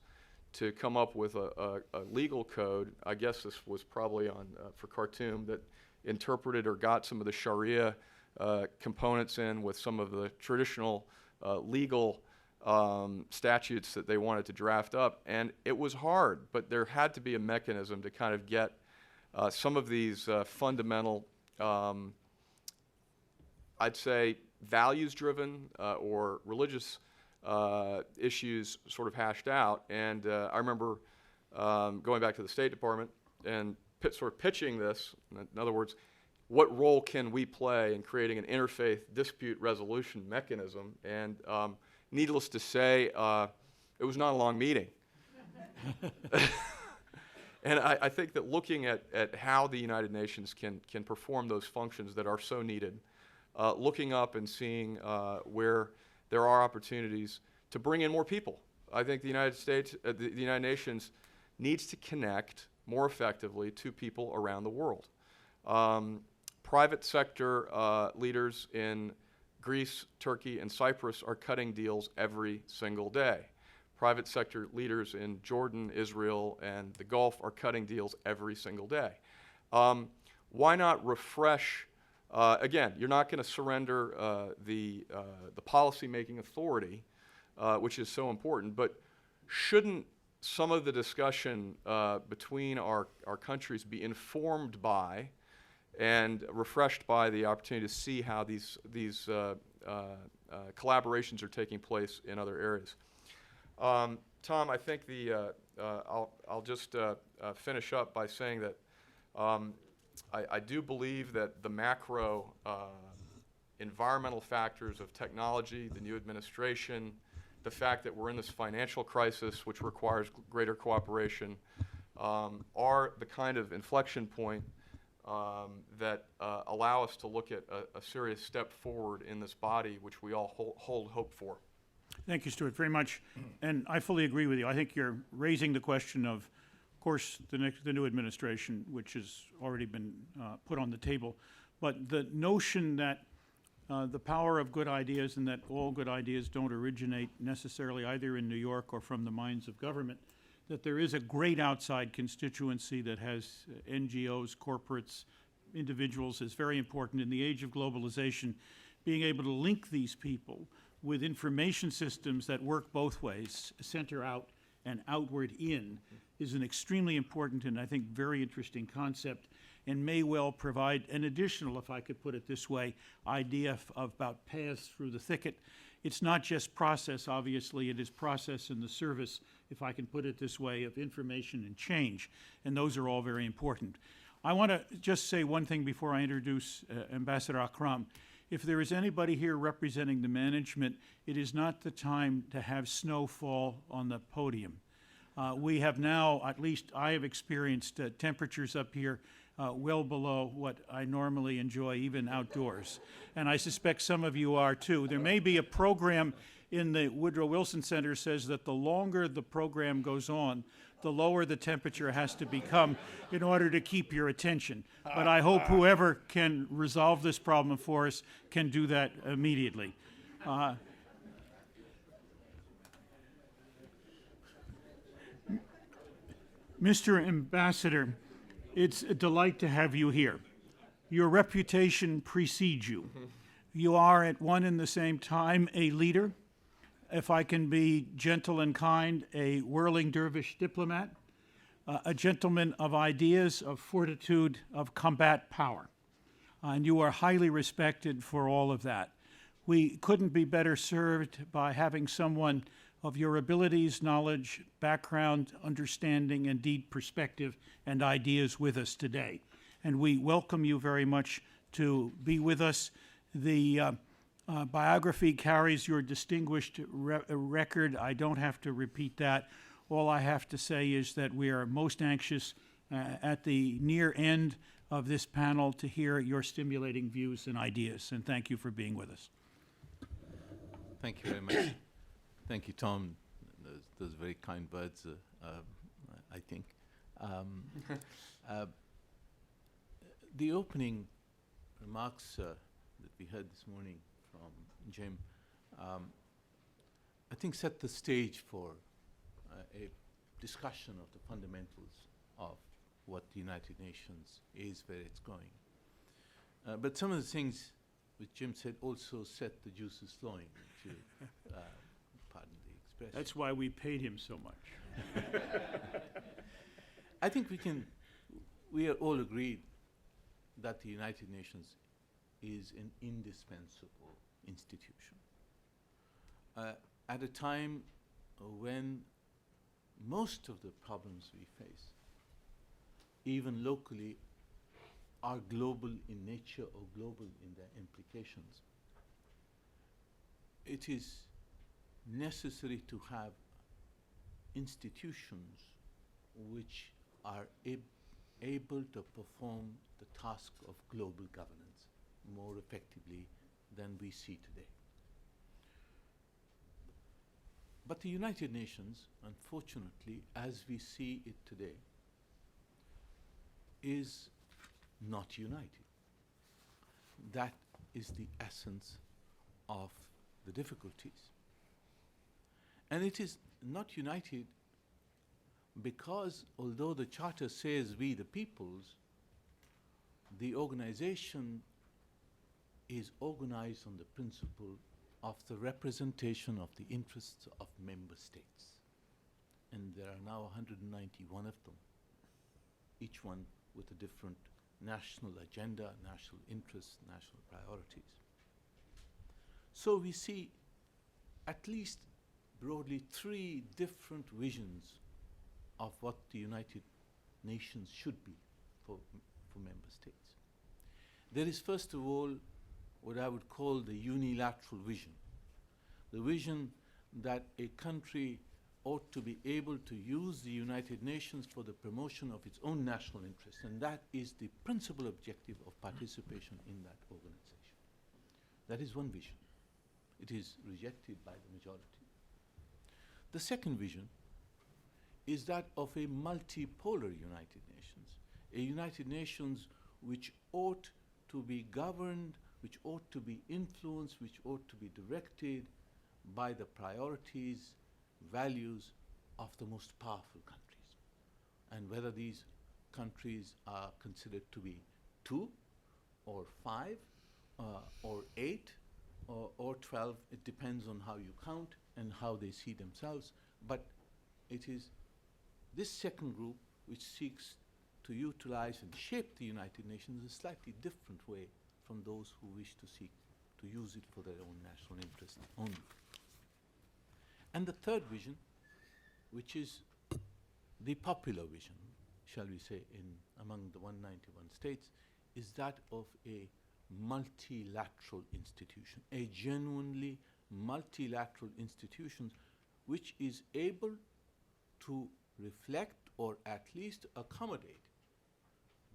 to come up with a legal code. I guess this was probably on for Khartoum, that interpreted or got some of the Sharia components in with some of the traditional legal statutes that they wanted to draft up. And it was hard, but there had to be a mechanism to kind of get some of these fundamental, I'd say, values-driven or religious issues sort of hashed out. And I remember going back to the State Department and sort of pitching this. In other words, what role can we play in creating an interfaith dispute resolution mechanism? And needless to say, it was not a long meeting. And I think that looking at how the United Nations can perform those functions that are so needed, looking up and seeing where there are opportunities to bring in more people. I think the United States, the United Nations needs to connect more effectively to people around the world. Private sector leaders in Greece, Turkey, and Cyprus are cutting deals every single day. Private sector leaders in Jordan, Israel, and the Gulf are cutting deals every single day. Why not refresh? Again, you're not going to surrender the policy-making authority, which is so important, but shouldn't some of the discussion between our countries be informed by and refreshed by the opportunity to see how these collaborations are taking place in other areas? Tom, I think I'll just finish up by saying that I do believe that the macro environmental factors of technology, the new administration, the fact that we're in this financial crisis, which requires greater cooperation, are the kind of inflection point that allow us to look at a serious step forward in this body, which we all hold hope for. Thank you, Stuart, very much. And I fully agree with you. I think you're raising the question of course, the new administration, which has already been put on the table. But the notion that the power of good ideas and that all good ideas don't originate necessarily either in New York or from the minds of government, that there is a great outside constituency that has NGOs, corporates, individuals is very important in the age of globalization. Being able to link these people with information systems that work both ways, center out and outward in, is an extremely important and I think very interesting concept, and may well provide an additional, if I could put it this way, idea about paths through the thicket. It's not just process, obviously, it is process in the service, if I can put it this way, of information and change, and those are all very important. I want to just say one thing before I introduce Ambassador Akram. If there is anybody here representing the management, it is not the time to have snow fall on the podium. We have now, at least I have experienced temperatures up here well below what I normally enjoy, even outdoors. And I suspect some of you are too. There may be a program in the Woodrow Wilson Center says that the longer the program goes on, the lower the temperature has to become in order to keep your attention. But I hope whoever can resolve this problem for us can do that immediately. Mr. Ambassador, it's a delight to have you here. Your reputation precedes you. You are at one and the same time a leader, if I can be gentle and kind, a whirling dervish diplomat, a gentleman of ideas, of fortitude, of combat power. And you are highly respected for all of that. We couldn't be better served by having someone of your abilities, knowledge, background, understanding, and deep perspective and ideas with us today. And we welcome you very much to be with us. The biography carries your distinguished record. I don't have to repeat that. All I have to say is that we are most anxious at the near end of this panel to hear your stimulating views and ideas. And thank you for being with us. Thank you very much. Thank you, Tom. Those very kind words, I think. The opening remarks that we heard this morning from Jim I think, set the stage for a discussion of the fundamentals of what the United Nations is, where it's going. But some of the things which Jim said also set the juices flowing, to pardon the expression. That's why we paid him so much. I think we are all agreed that the United Nations is an indispensable institution. At a time when most of the problems we face, even locally, are global in nature or global in their implications, it is necessary to have institutions which are able to perform the task of global governance more effectively than we see today. But the United Nations, unfortunately, as we see it today, is not united. That is the essence of the difficulties. And it is not united because, although the Charter says we the peoples, the organization is organized on the principle of the representation of the interests of member states. And there are now 191 of them, each one with a different national agenda, national interests, national priorities. So we see at least broadly 3 different visions of what the United Nations should be for member states. There is, first of all, what I would call the unilateral vision. The vision that a country ought to be able to use the United Nations for the promotion of its own national interests, and that is the principal objective of participation in that organization. That is one vision. It is rejected by the majority. The second vision is that of a multipolar United Nations, a United Nations which ought to be governed, which ought to be influenced, which ought to be directed by the priorities, values of the most powerful countries. And whether these countries are considered to be 2 or 5 or 8 or 12, it depends on how you count and how they see themselves. But it is this second group which seeks to utilize and shape the United Nations in a slightly different way from those who wish to seek to use it for their own national interest only. And the third vision, which is the popular vision, shall we say, among the 191 states, is that of a multilateral institution, a genuinely multilateral institution which is able to reflect or at least accommodate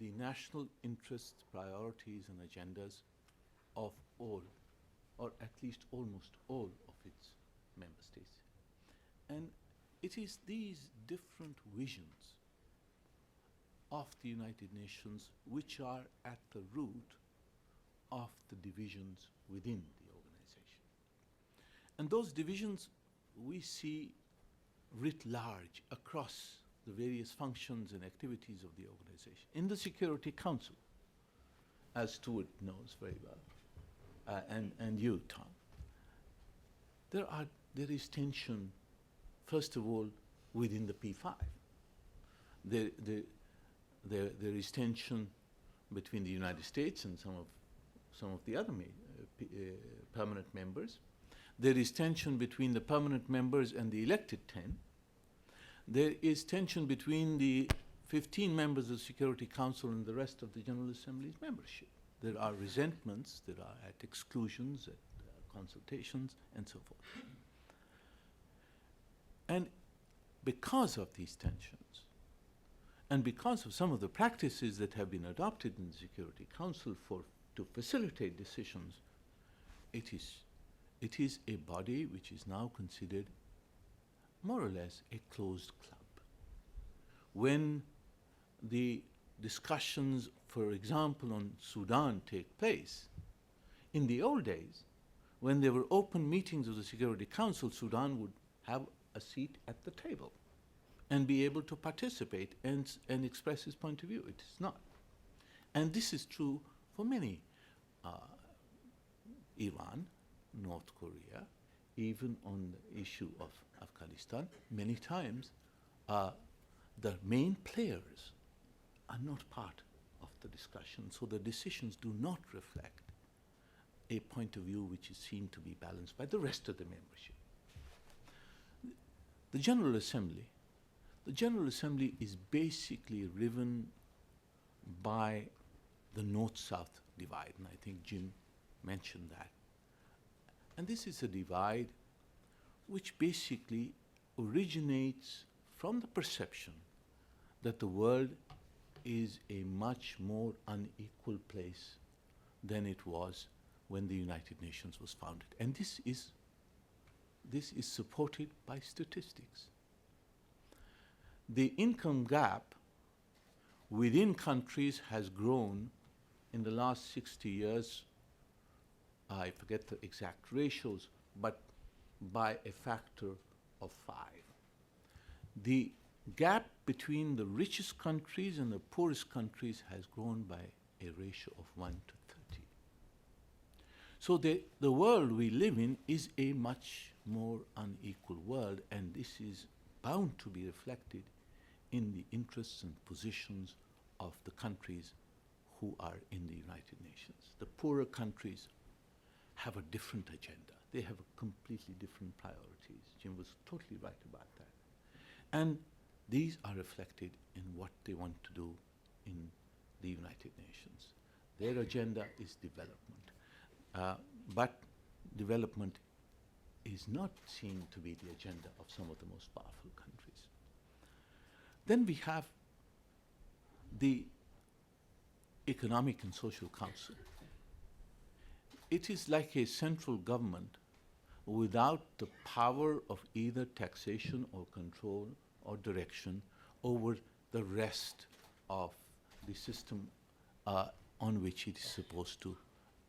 the national interests, priorities, and agendas of all, or at least almost all of its member states. And it is these different visions of the United Nations which are at the root of the divisions within the organization. And those divisions we see writ large across the various functions and activities of the organization. In the Security Council, as Stuart knows very well, and you, Tom, there is tension, first of all, within the P5. There is tension between the United States and some of the other permanent members. There is tension between the permanent members and the elected 10. There is tension between the 15 members of the Security Council and the rest of the General Assembly's membership. There are resentments, there are exclusions, consultations, and so forth. And because of these tensions, and because of some of the practices that have been adopted in the Security Council to facilitate decisions, it is a body which is now considered more or less a closed club. When the discussions, for example, on Sudan take place, in the old days, when there were open meetings of the Security Council, Sudan would have a seat at the table and be able to participate and express his point of view. It is not. And this is true for many. Iran, North Korea, even on the issue of Afghanistan, many times the main players are not part of the discussion, so the decisions do not reflect a point of view which is seen to be balanced by the rest of the membership. The General Assembly is basically driven by the North-South divide, and I think Jim mentioned that. And this is a divide which basically originates from the perception that the world is a much more unequal place than it was when the United Nations was founded. And this is supported by statistics. The income gap within countries has grown in the last 60 years, I forget the exact ratios, but by a factor of 5. The gap between the richest countries and the poorest countries has grown by a ratio of 1 to 30. So the world we live in is a much more unequal world, and this is bound to be reflected in the interests and positions of the countries who are in the United Nations. The poorer countries have a different agenda. They have a completely different priorities. Jim was totally right about that. And these are reflected in what they want to do in the United Nations. Their agenda is development. But development is not seen to be the agenda of some of the most powerful countries. Then we have the Economic and Social Council. It is like a central government without the power of either taxation or control or direction over the rest of the system on which it is supposed to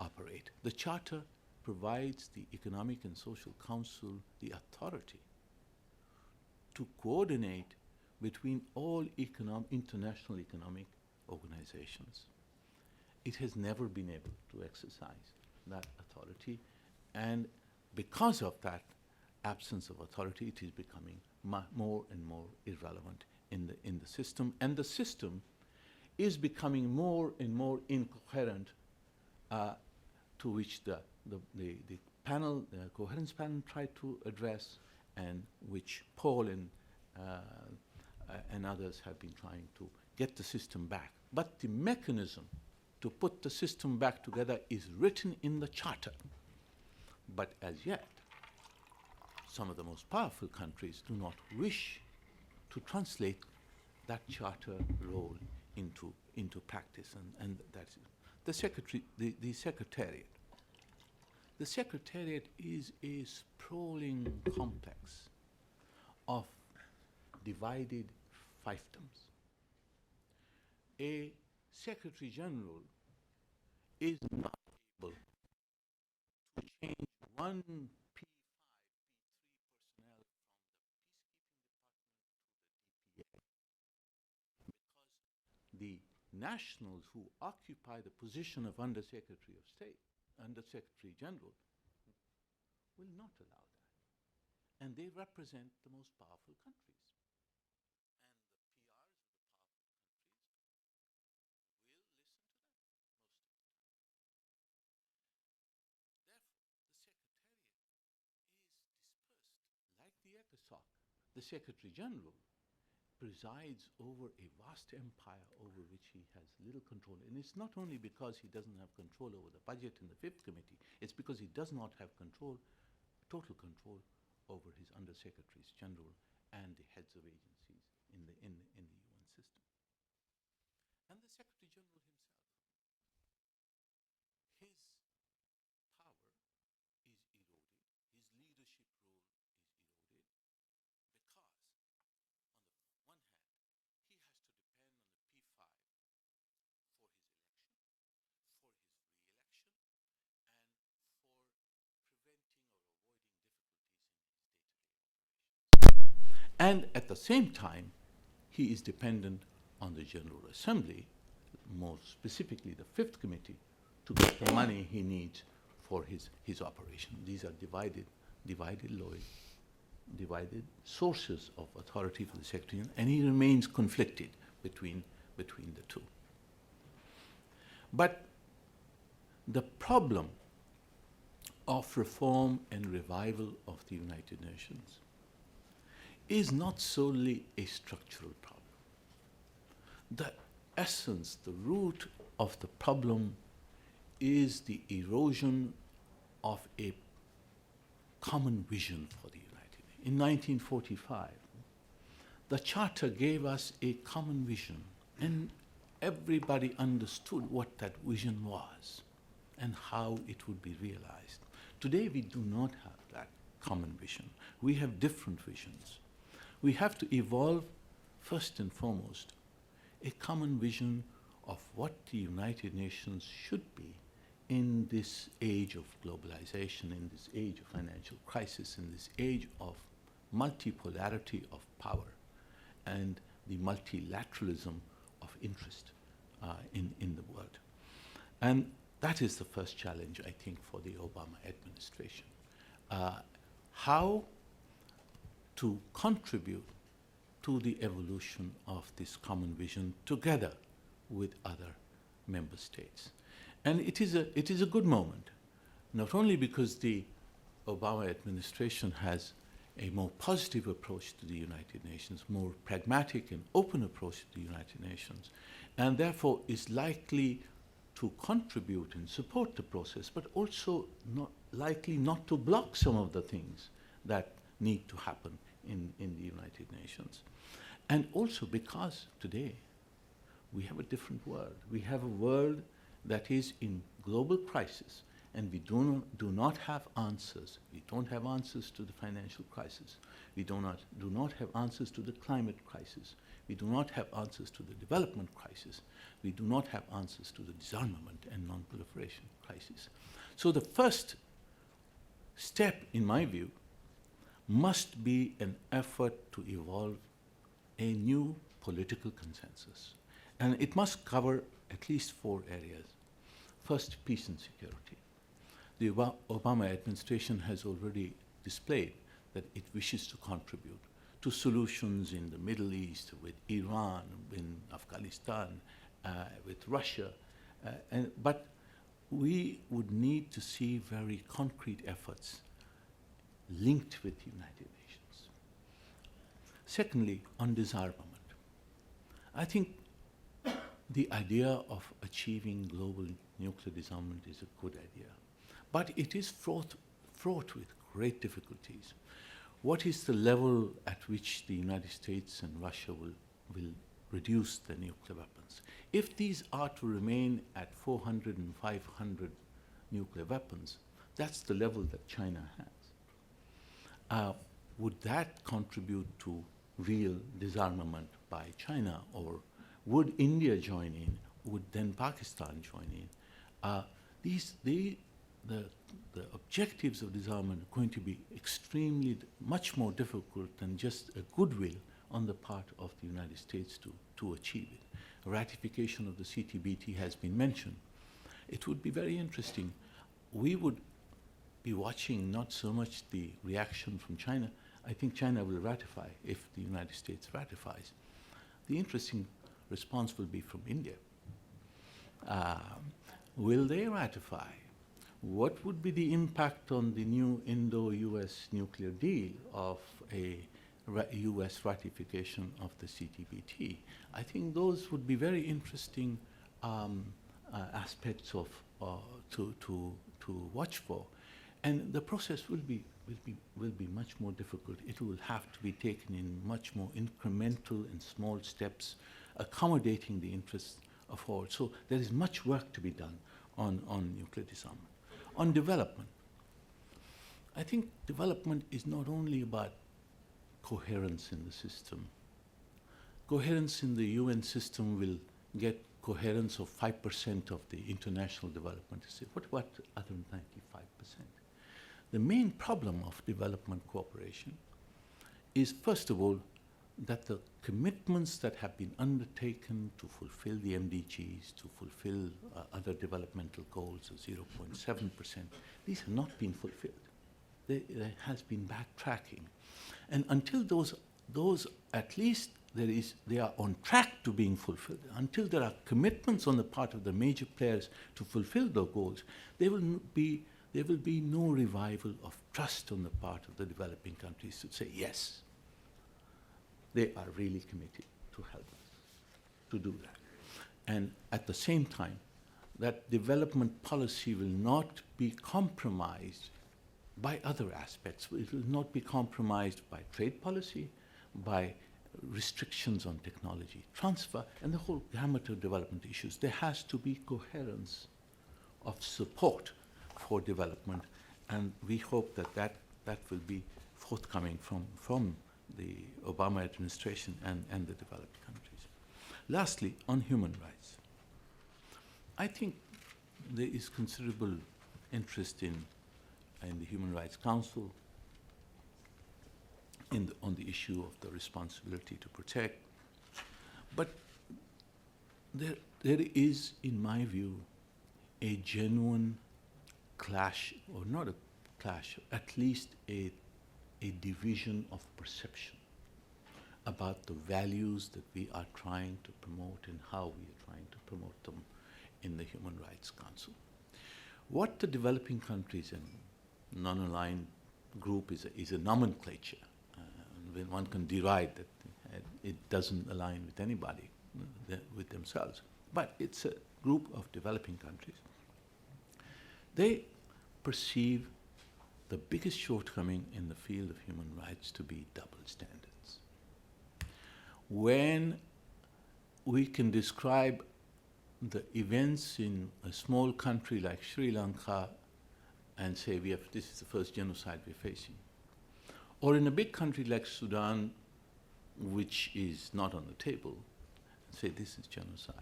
operate. The Charter provides the Economic and Social Council the authority to coordinate between all international economic organizations. It has never been able to exercise that authority, and because of that absence of authority, it is becoming more and more irrelevant in the system, and the system is becoming more and more incoherent, to which the panel, the coherence panel, tried to address, and which Paul and others have been trying to get the system back. But the mechanism to put the system back together is written in the Charter. But as yet, some of the most powerful countries do not wish to translate that Charter role into practice, and that's the Secretariat. The Secretariat is a sprawling complex of divided fiefdoms. A Secretary General is not able to change one P5, P3 personnel from the peacekeeping department to the DPA, because the nationals who occupy the position of Under Secretary of State, Under Secretary General, will not allow that. And they represent the most powerful countries. The Secretary General presides over a vast empire over which he has little control. And it's not only because he doesn't have control over the budget in the Fifth Committee, it's because he does not have total control over his Under-Secretaries General and the heads of agencies in the UN system. And the Secretary General himself, his power is eroded, his leadership role is eroded, because on the one hand, he has to depend on the P5 for his election, for his re-election, and for And at the same time, he is dependent on the General Assembly, more specifically the Fifth Committee, to get the money he needs for his operation. These are divided sources of authority for the Secretary, and he remains conflicted between the two. But the problem of reform and revival of the United Nations is not solely a structural problem. The essence, the root of the problem is the erosion of a common vision for the United Nations. In 1945, the Charter gave us a common vision, and everybody understood what that vision was and how it would be realized. Today, we do not have that common vision. We have different visions. We have to evolve, first and foremost, a common vision of what the United Nations should be in this age of globalization, in this age of financial crisis, in this age of multipolarity of power and the multilateralism of interest in the world. And that is the first challenge, I think, for the Obama administration. How to contribute to the evolution of this common vision together with other member states. And it is a good moment, not only because the Obama administration has a more positive approach to the United Nations, more pragmatic and open approach to the United Nations, and therefore is likely to contribute and support the process, but also likely not to block some of the things that need to happen in the United Nations. And also because today we have a different world. We have a world that is in global crisis, and we do not have answers. We don't have answers to the financial crisis. We do not have answers to the climate crisis. We do not have answers to the development crisis. We do not have answers to the disarmament and non-proliferation crisis. So the first step, in my view, must be an effort to evolve a new political consensus. And it must cover at least 4 areas. First, peace and security. The Obama administration has already displayed that it wishes to contribute to solutions in the Middle East, with Iran, in Afghanistan, with Russia. But we would need to see very concrete efforts linked with the United Nations. Secondly, on disarmament. I think the idea of achieving global nuclear disarmament is a good idea, but it is fraught with great difficulties. What is the level at which the United States and Russia will reduce their nuclear weapons? If these are to remain at 400 and 500 nuclear weapons, that's the level that China has. Would that contribute to real disarmament by China, or would India join in? Would then Pakistan join in? The objectives of disarmament are going to be extremely much more difficult than just a goodwill on the part of the United States to achieve it. Ratification of the CTBT has been mentioned. It would be very interesting. We would be watching not so much the reaction from China. I think China will ratify if the United States ratifies. The interesting response will be from India. Will they ratify? What would be the impact on the new Indo-US nuclear deal of a US ratification of the CTBT? I think those would be very interesting aspects of to watch for, and the process will be much more difficult. It will have to be taken in much more incremental and small steps, accommodating the interests of all. So there is much work to be done on nuclear disarmament. On development, I think development is not only about coherence in the system. Coherence in the UN system will get coherence of 5% of the international development. What about the other 95%? The main problem of development cooperation is, first of all, that the commitments that have been undertaken to fulfill the MDGs, to fulfill other developmental goals of 0.7%, these have not been fulfilled. There has been backtracking. And until those at least they are on track to being fulfilled, until there are commitments on the part of the major players to fulfill those goals, there will be no revival of trust on the part of the developing countries to say, yes, they are really committed to help us to do that. And at the same time, that development policy will not be compromised by other aspects. It will not be compromised by trade policy, by restrictions on technology transfer, and the whole gamut of development issues. There has to be coherence of support for development, and we hope that will be forthcoming from the Obama administration and the developed countries. Lastly, on human rights, I think there is considerable interest in the Human Rights Council on the issue of the responsibility to protect. But there is, in my view, a genuine clash, or not a clash, at least a division of perception about the values that we are trying to promote and how we are trying to promote them in the Human Rights Council. What the developing countries and non-aligned group is a nomenclature. When one can deride that it doesn't align with anybody, with themselves. But it's a group of developing countries. They perceive the biggest shortcoming in the field of human rights to be double standards. When we can describe the events in a small country like Sri Lanka and say this is the first genocide we're facing, or in a big country like Sudan, which is not on the table, say this is genocide.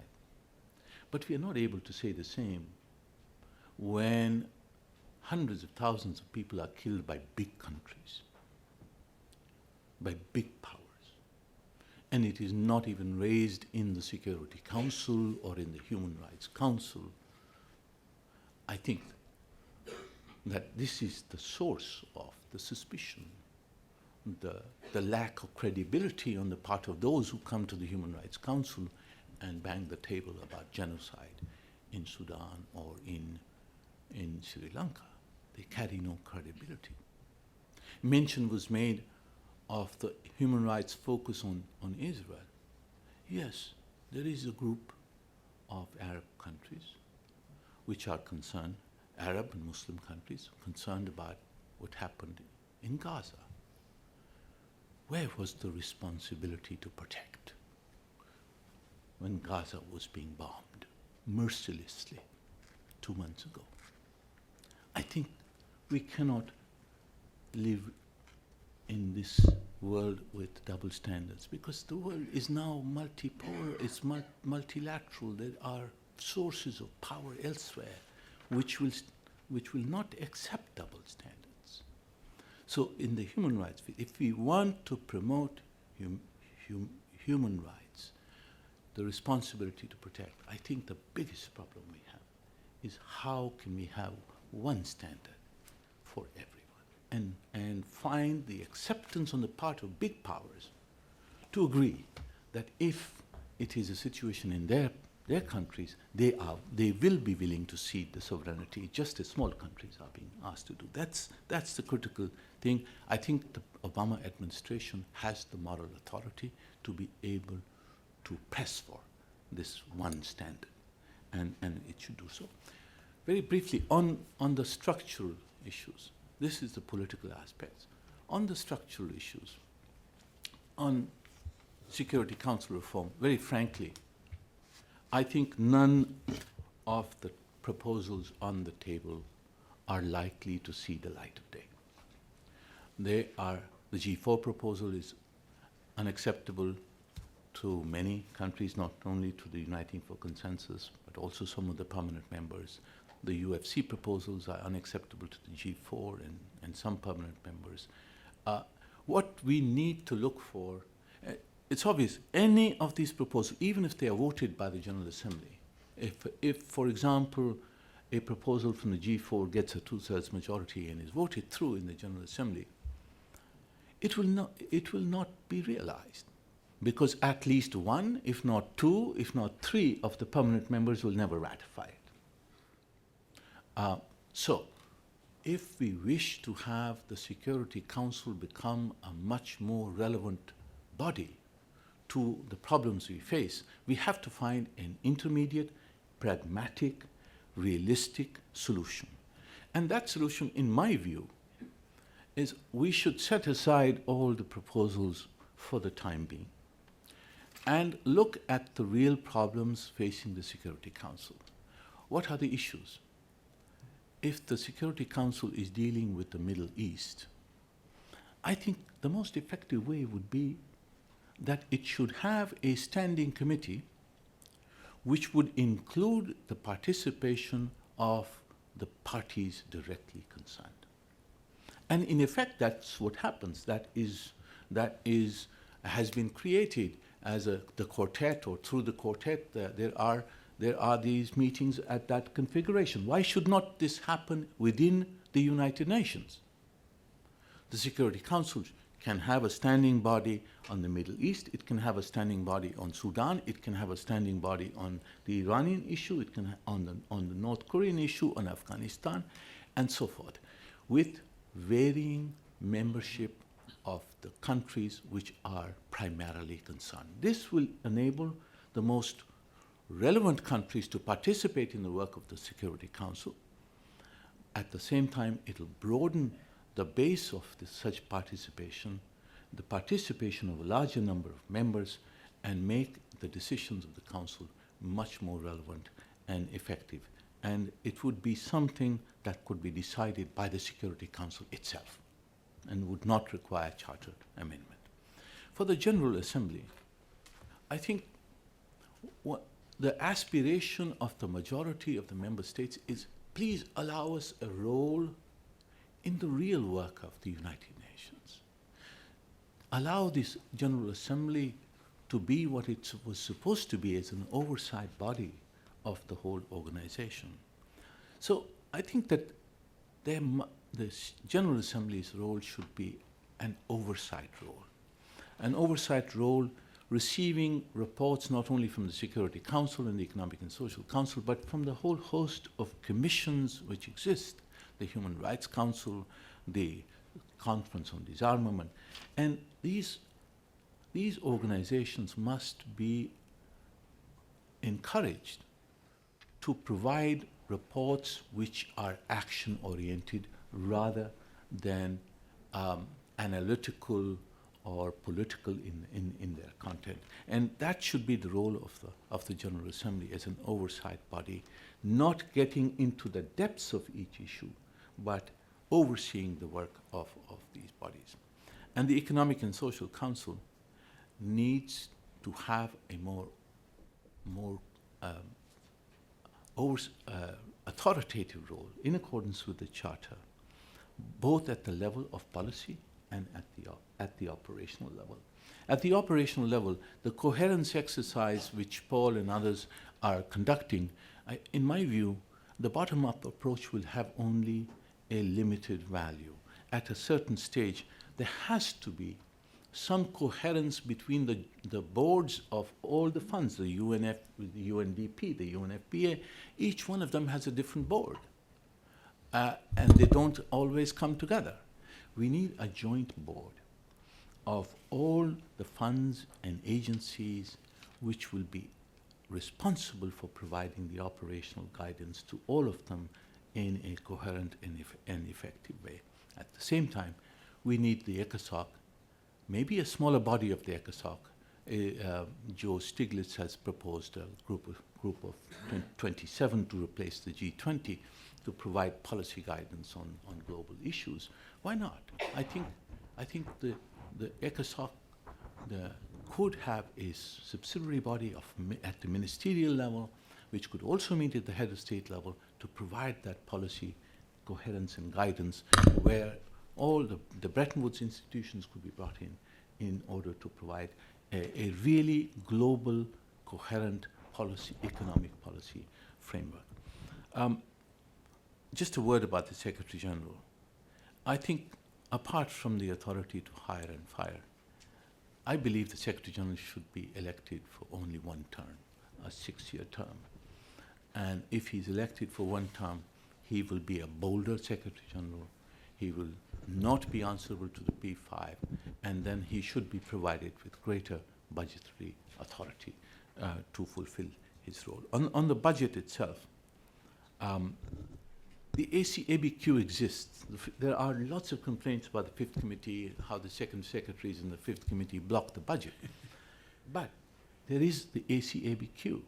But we are not able to say the same when hundreds of thousands of people are killed by big countries, by big powers, and it is not even raised in the Security Council or in the Human Rights Council. I think that this is the source of the suspicion, the lack of credibility on the part of those who come to the Human Rights Council and bang the table about genocide in Sudan or in Sri Lanka. They carry no credibility. Mention was made of the human rights focus on Israel. Yes, there is a group of Arab countries which are concerned, Arab and Muslim countries, concerned about what happened in Gaza. Where was the responsibility to protect when Gaza was being bombed mercilessly 2 months ago? I think we cannot live in this world with double standards because the world is now multipolar, it's multilateral. There are sources of power elsewhere which will not accept double standards. So in the human rights field, if we want to promote human rights, the responsibility to protect, I think the biggest problem we have is how can we have one standard for everyone and find the acceptance on the part of big powers to agree that if it is a situation in their countries, they will be willing to cede the sovereignty, just as small countries are being asked to do. That's the critical thing. I think the Obama administration has the moral authority to be able to press for this one standard, and it should do so. Very briefly, on the structural issues, this is the political aspects. On the structural issues, on Security Council reform, very frankly, I think none of the proposals on the table are likely to see the light of day. The G4 proposal is unacceptable to many countries, not only to the Uniting for Consensus, but also some of the permanent members. The UFC proposals are unacceptable to the G4 and some permanent members. what we need to look for, it's obvious, any of these proposals, even if they are voted by the General Assembly, if for example, a proposal from the G4 gets a 2/3 majority and is voted through in the General Assembly, it will not be realized, because at least one, if not two, if not three of the permanent members will never ratify it. So, if we wish to have the Security Council become a much more relevant body to the problems we face, we have to find an intermediate, pragmatic, realistic solution. And that solution, in my view, is we should set aside all the proposals for the time being and look at the real problems facing the Security Council. What are the issues? If the Security Council is dealing with the Middle East, I think the most effective way would be that it should have a standing committee which would include the participation of the parties directly concerned. And in effect, that's what happens. That has been created as the quartet, or through the quartet. There are these meetings at that configuration. Why should not this happen within the United Nations? The Security Council can have a standing body on the Middle East. It can have a standing body on Sudan. It can have a standing body on the Iranian issue. It can on the North Korean issue, on Afghanistan, and so forth, with varying membership of the countries which are primarily concerned. This will enable the most relevant countries to participate in the work of the Security Council. At the same time, it will broaden the base of such participation, the participation of a larger number of members, and make the decisions of the Council much more relevant and effective. And it would be something that could be decided by the Security Council itself and would not require charter amendment. For the General Assembly, I think the aspiration of the majority of the member states is, please allow us a role in the real work of the United Nations. Allow this General Assembly to be what it was supposed to be, as an oversight body of the whole organization. So I think that the General Assembly's role should be an oversight role. An oversight role receiving reports not only from the Security Council and the Economic and Social Council, but from the whole host of commissions which exist, the Human Rights Council, the Conference on Disarmament. And these organizations must be encouraged to provide reports which are action-oriented rather than analytical or political in their content. And that should be the role of the General Assembly as an oversight body, not getting into the depths of each issue, but overseeing the work of these bodies. And the Economic and Social Council needs to have a more authoritative role in accordance with the Charter, both at the level of policy and at the operational level. At the operational level, the coherence exercise which Paul and others are conducting, in my view, the bottom-up approach will have only a limited value. At a certain stage, there has to be some coherence between the boards of all the funds, the UNF, the UNDP, the UNFPA. Each one of them has a different board, and they don't always come together. We need a joint board of all the funds and agencies which will be responsible for providing the operational guidance to all of them in a coherent and effective way. At the same time, we need the ECOSOC, maybe a smaller body of the ECOSOC. Joe Stiglitz has proposed a group of 27 to replace the G20 to provide policy guidance on global issues. Why not? I think the ECOSOC could have a subsidiary body at the ministerial level, which could also meet at the head of state level to provide that policy coherence and guidance, where all the Bretton Woods institutions could be brought in order to provide a really global, coherent policy, economic policy framework. Just a word about the Secretary General. I think apart from the authority to hire and fire, I believe the Secretary General should be elected for only one term, a 6-year term. And if he's elected for one term, he will be a bolder Secretary General. He will not be answerable to the P5, and then he should be provided with greater budgetary authority to fulfill his role. On the budget itself, the ABQ exists. There are lots of complaints about the Fifth Committee, how the second secretaries in the Fifth Committee block the budget. But there is the ACABQ.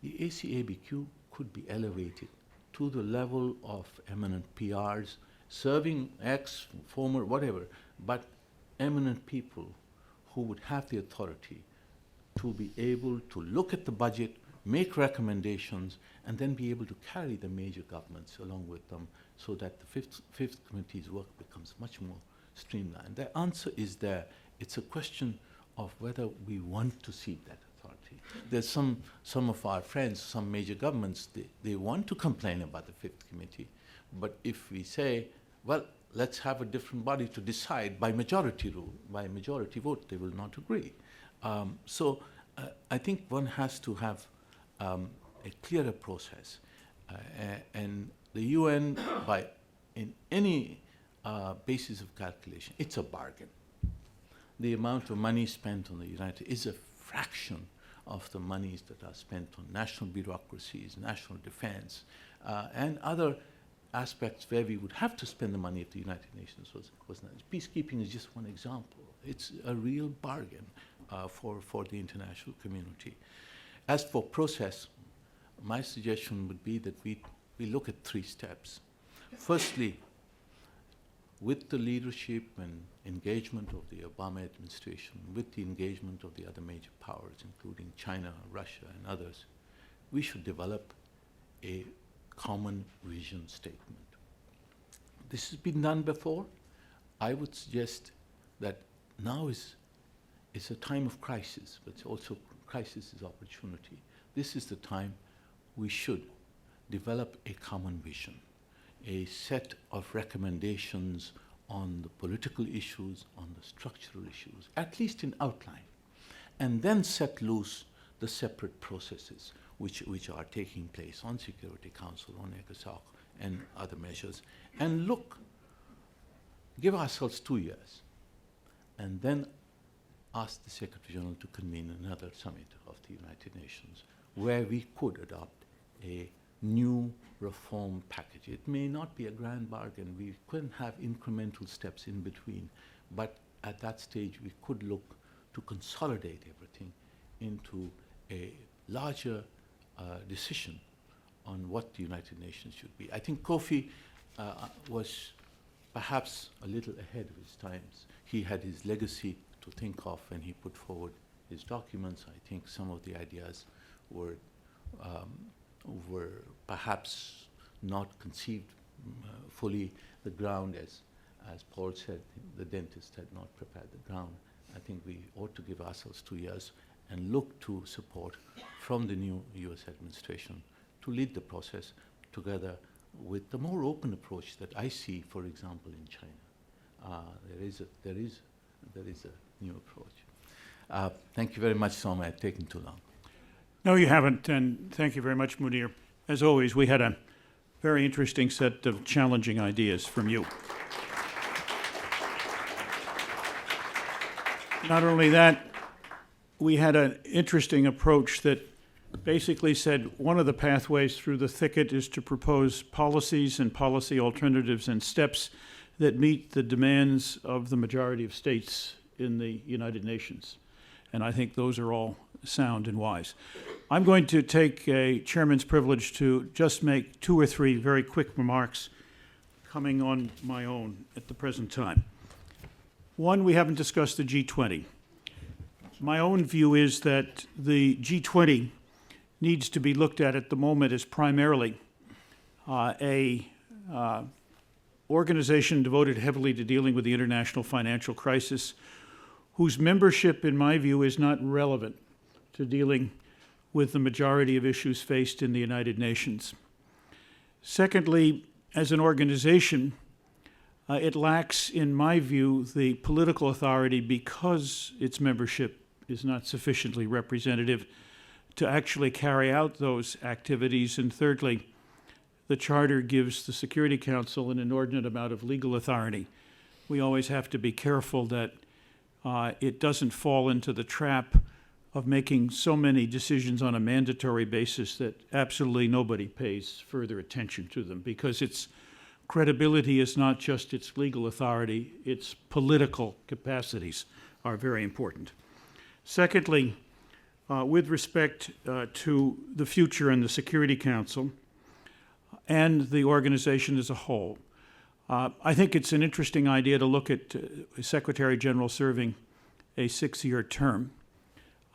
The ACABQ could be elevated to the level of eminent PRs, serving former, whatever, but eminent people who would have the authority to be able to look at the budget, make recommendations, and then be able to carry the major governments along with them so that the Fifth Committee's work becomes much more streamlined. The answer is there. It's a question of whether we want to cede that authority. There's some of our friends, some major governments, they want to complain about the Fifth Committee, but if we say, well, let's have a different body to decide by majority rule, by majority vote, they will not agree. So I think one has to have a clearer process. And the UN, in any basis of calculation, it's a bargain. The amount of money spent on the United is a fraction of the monies that are spent on national bureaucracies, national defense, and other aspects where we would have to spend the money if the United Nations was not. Peacekeeping is just one example. It's a real bargain for the international community. As for process, my suggestion would be that we look at 3 steps. Firstly, with the leadership and engagement of the Obama administration, with the engagement of the other major powers, including China, Russia, and others, we should develop a common vision statement. This has been done before. I would suggest that now is a time of crisis, but also crisis is opportunity. This is the time we should develop a common vision, a set of recommendations on the political issues, on the structural issues, at least in outline, and then set loose the separate processes which are taking place on Security Council, on ECOSOC, and other measures, and give ourselves 2 years, and then ask the Secretary General to convene another summit of the United Nations where we could adopt a new reform package. It may not be a grand bargain. We couldn't have incremental steps in between, but at that stage we could look to consolidate everything into a larger decision on what the United Nations should be. I think Kofi was perhaps a little ahead of his times. He had his legacy to think of when he put forward his documents. I think some of the ideas were perhaps not conceived fully. The ground, as Paul said, the dentist had not prepared the ground. I think we ought to give ourselves 2 years and look to support from the new US administration to lead the process together with the more open approach that I see, for example, in China. There is a new approach. Thank you very much, Soma. I've taken too long. No, you haven't, and thank you very much, Munir. As always, we had a very interesting set of challenging ideas from you. Not only that, we had an interesting approach that basically said one of the pathways through the thicket is to propose policies and policy alternatives and steps that meet the demands of the majority of states in the United Nations. And I think those are all sound and wise. I'm going to take a chairman's privilege to just make 2 or 3 very quick remarks coming on my own at the present time. One, we haven't discussed the G20. My own view is that the G20 needs to be looked at the moment as primarily a organization devoted heavily to dealing with the international financial crisis, whose membership, in my view, is not relevant to dealing with the majority of issues faced in the United Nations. Secondly, as an organization, it lacks, in my view, the political authority because its membership is not sufficiently representative to actually carry out those activities. And thirdly, the Charter gives the Security Council an inordinate amount of legal authority. We always have to be careful that it doesn't fall into the trap of making so many decisions on a mandatory basis that absolutely nobody pays further attention to them, because its credibility is not just its legal authority, its political capacities are very important. Secondly, with respect to the future and the Security Council and the organization as a whole, I think it's an interesting idea to look at a Secretary General serving a 6-year term.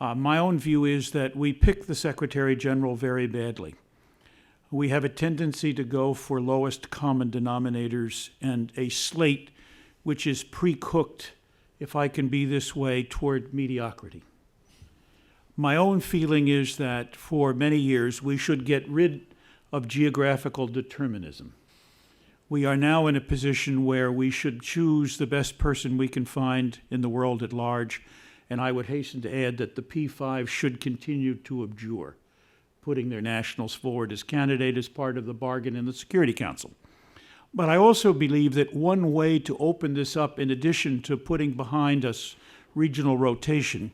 My own view is that we pick the Secretary General very badly. We have a tendency to go for lowest common denominators and a slate which is pre-cooked, if I can be this way, toward mediocrity. My own feeling is that for many years we should get rid of geographical determinism. We are now in a position where we should choose the best person we can find in the world at large, and I would hasten to add that the P5 should continue to abjure putting their nationals forward as candidate as part of the bargain in the Security Council. But I also believe that one way to open this up, in addition to putting behind us regional rotation,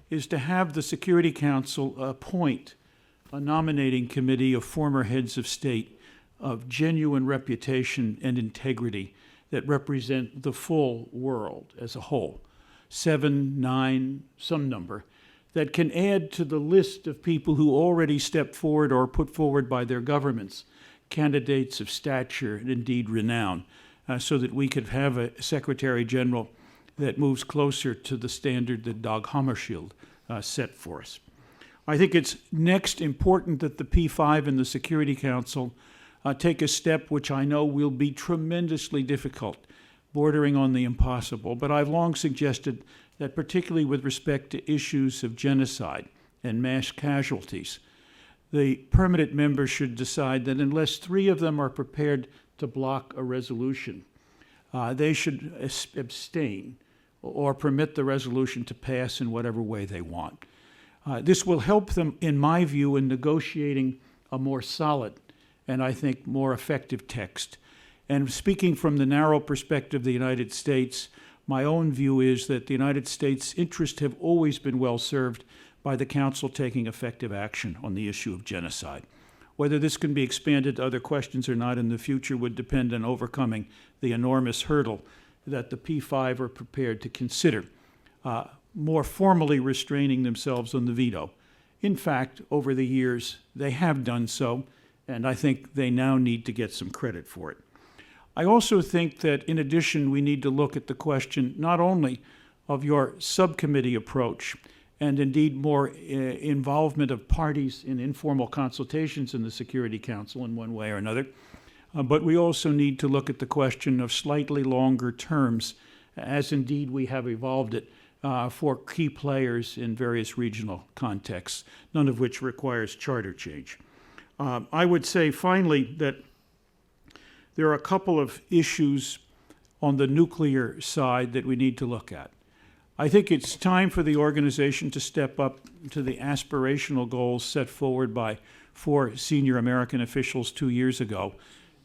is to have the Security Council appoint a nominating committee of former heads of state of genuine reputation and integrity that represent the full world as a whole, 7, 9, some number, that can add to the list of people who already stepped forward or put forward by their governments, candidates of stature and indeed renown, so that we could have a Secretary General that moves closer to the standard that Dag Hammarskjöld set for us. I think it's next important that the P5 and the Security Council take a step which I know will be tremendously difficult, bordering on the impossible, but I've long suggested that particularly with respect to issues of genocide and mass casualties, the permanent members should decide that unless 3 of them are prepared to block a resolution, they should abstain or permit the resolution to pass in whatever way they want. This will help them, in my view, in negotiating a more solid and I think more effective text. And speaking from the narrow perspective of the United States, my own view is that the United States' interests have always been well served by the Council taking effective action on the issue of genocide. Whether this can be expanded to other questions or not in the future would depend on overcoming the enormous hurdle that the P5 are prepared to consider, more formally restraining themselves on the veto. In fact, over the years, they have done so, and I think they now need to get some credit for it. I also think that, in addition, we need to look at the question not only of your subcommittee approach and indeed more involvement of parties in informal consultations in the Security Council in one way or another, but we also need to look at the question of slightly longer terms, as indeed we have evolved it for key players in various regional contexts, none of which requires charter change. I would say finally that there are a couple of issues on the nuclear side that we need to look at. I think it's time for the organization to step up to the aspirational goals set forward by 4 senior American officials 2 years ago,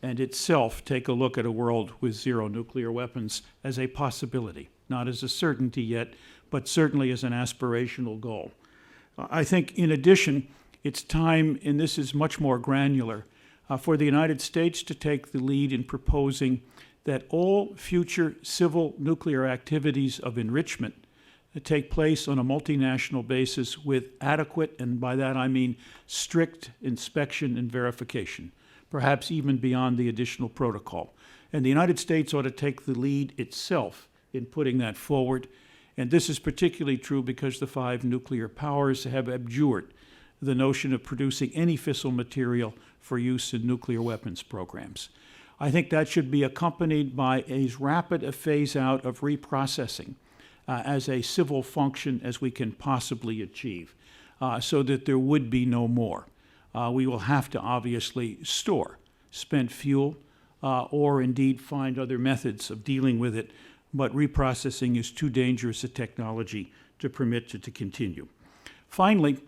and itself take a look at a world with 0 nuclear weapons as a possibility, not as a certainty yet, but certainly as an aspirational goal. I think, in addition, it's time, and this is much more granular, for the United States to take the lead in proposing that all future civil nuclear activities of enrichment take place on a multinational basis with adequate, and by that I mean strict, inspection and verification, perhaps even beyond the additional protocol. And the United States ought to take the lead itself in putting that forward. And this is particularly true because the 5 nuclear powers have abjured the notion of producing any fissile material for use in nuclear weapons programs. I think that should be accompanied by as rapid a phase out of reprocessing as a civil function as we can possibly achieve, so that there would be no more. We will have to obviously store spent fuel or indeed find other methods of dealing with it, but reprocessing is too dangerous a technology to permit it to continue. Finally,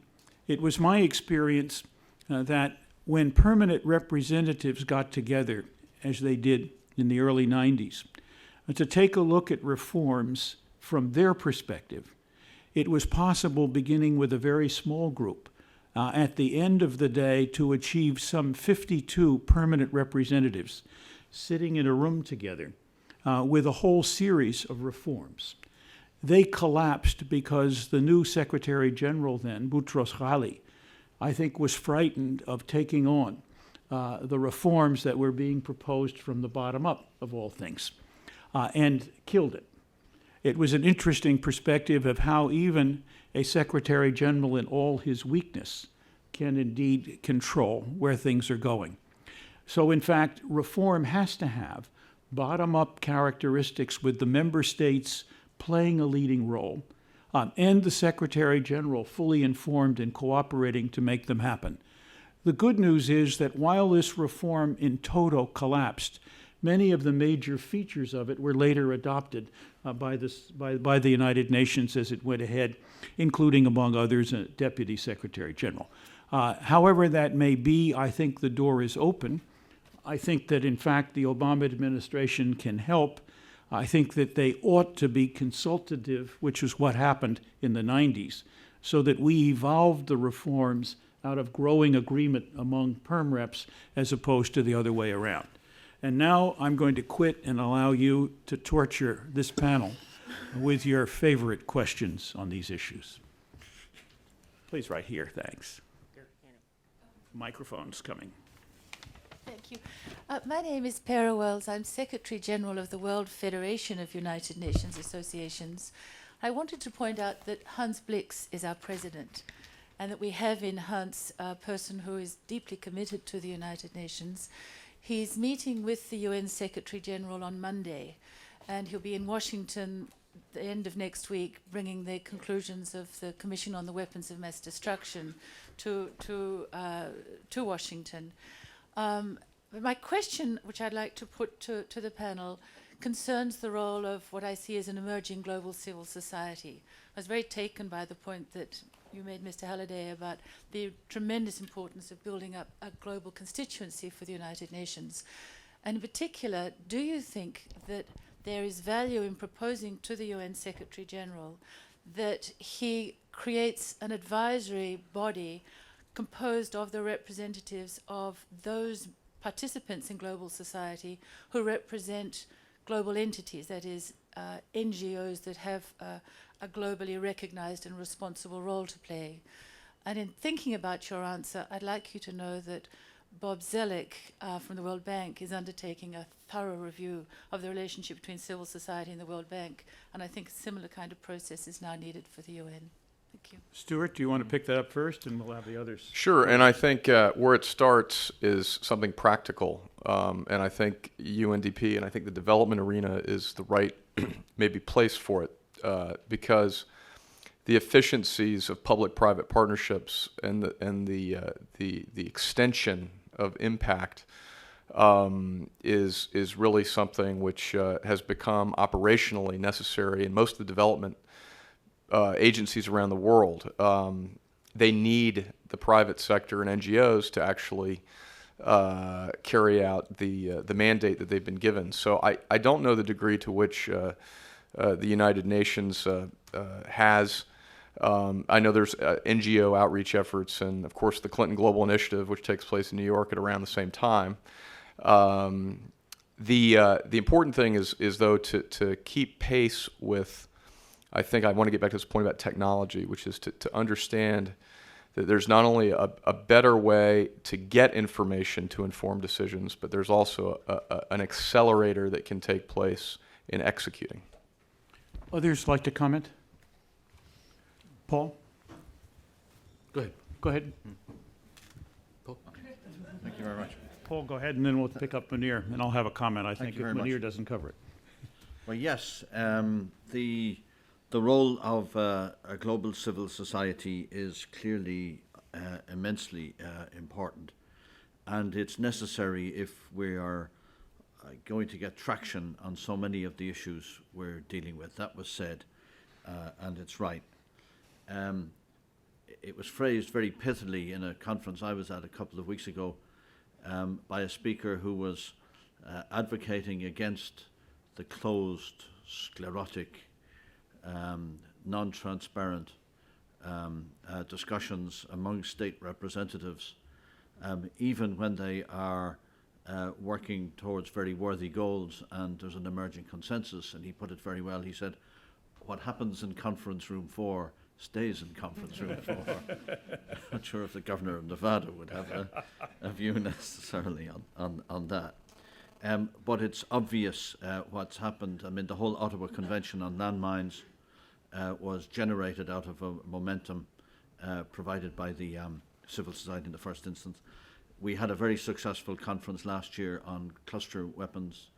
it was my experience that when permanent representatives got together, as they did in the early 90s, to take a look at reforms from their perspective, it was possible, beginning with a very small group, at the end of the day to achieve some 52 permanent representatives sitting in a room together with a whole series of reforms. They collapsed because the new Secretary General then, Boutros Ghali, I think was frightened of taking on the reforms that were being proposed from the bottom up, of all things, and killed it. It was an interesting perspective of how even a Secretary General in all his weakness can indeed control where things are going. So in fact, reform has to have bottom-up characteristics with the member states playing a leading role, and the Secretary General fully informed and cooperating to make them happen. The good news is that while this reform in toto collapsed, many of the major features of it were later adopted by the United Nations as it went ahead, including, among others, a Deputy Secretary General. However that may be, I think the door is open. I think that, in fact, the Obama administration can help. I think that they ought to be consultative, which is what happened in the 90s, so that we evolved the reforms out of growing agreement among perm reps as opposed to the other way around. And now I'm going to quit and allow you to torture this panel with your favorite questions on these issues. Please, right here, thanks. Microphone's coming. Thank you. My name is Para Wells. I'm Secretary General of the World Federation of United Nations Associations. I wanted to point out that Hans Blix is our president, and that we have in Hans a person who is deeply committed to the United Nations. He's meeting with the UN Secretary General on Monday, and he'll be in Washington the end of next week, bringing the conclusions of the Commission on the Weapons of Mass Destruction to Washington. But my question, which I'd like to put to the panel, concerns the role of what I see as an emerging global civil society. I was very taken by the point that you made, Mr. Halliday, about the tremendous importance of building up a global constituency for the United Nations. And in particular, do you think that there is value in proposing to the UN Secretary General that he creates an advisory body composed of the representatives of those participants in global society who represent global entities, that is, NGOs that have a globally recognized and responsible role to play? And in thinking about your answer, I'd like you to know that Bob Zellick from the World Bank is undertaking a thorough review of the relationship between civil society and the World Bank, and I think a similar kind of process is now needed for the UN. Thank you. Stuart, do you want to pick that up first, and we'll have the others? Sure, and I think where it starts is something practical, and I think UNDP and I think the development arena is the right maybe place for it, because the efficiencies of public-private partnerships and the extension of impact is really something which has become operationally necessary in most of the development agencies around the world. They need the private sector and NGOs to actually carry out the mandate that they've been given. So I don't know the degree to which the United Nations has. I know there's NGO outreach efforts, and of course the Clinton Global Initiative, which takes place in New York at around the same time. The important thing is though to keep pace with. I think I want to get back to this point about technology, which is to understand that there's not only a better way to get information to inform decisions, but there's also an accelerator that can take place in executing. Others like to comment? Paul? Go ahead. Go ahead. Paul? Thank you very much. Paul, go ahead, and then we'll pick up Munir, and I'll have a comment, I think, you if very much. Munir doesn't cover it. Well, yes, the role of a global civil society is clearly immensely important, and it's necessary if we are going to get traction on so many of the issues we're dealing with. That was said, and it's right. It was phrased very pithily in a conference I was at a couple of weeks ago by a speaker who was advocating against the closed, sclerotic, non-transparent discussions among state representatives, even when they are working towards very worthy goals and there's an emerging consensus. And he put it very well. He said, what happens in conference room 4 stays in conference room 4. Not sure if the governor of Nevada would have a view necessarily on that. But it's obvious what's happened. I mean, the whole Ottawa Convention on Landmines was generated out of a momentum provided by the civil society in the first instance. We had a very successful conference last year on cluster weapons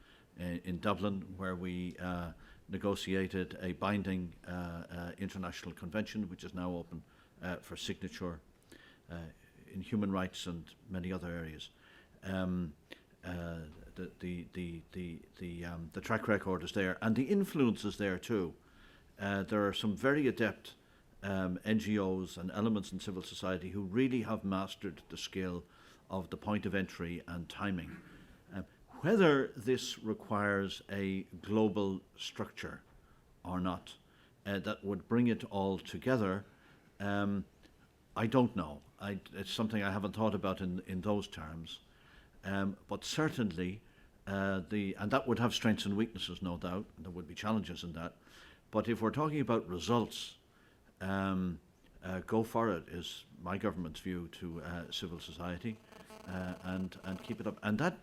in Dublin, where we negotiated a binding international convention, which is now open for signature in human rights and many other areas. The track record is there, and the influence is there too. There are some very adept NGOs and elements in civil society who really have mastered the skill of the point of entry and timing. Whether this requires a global structure or not that would bring it all together, I don't know. It's something I haven't thought about in those terms. But certainly, and that would have strengths and weaknesses, no doubt. There would be challenges in that. But if we're talking about results, go for it is my government's view to civil society, and keep it up. And that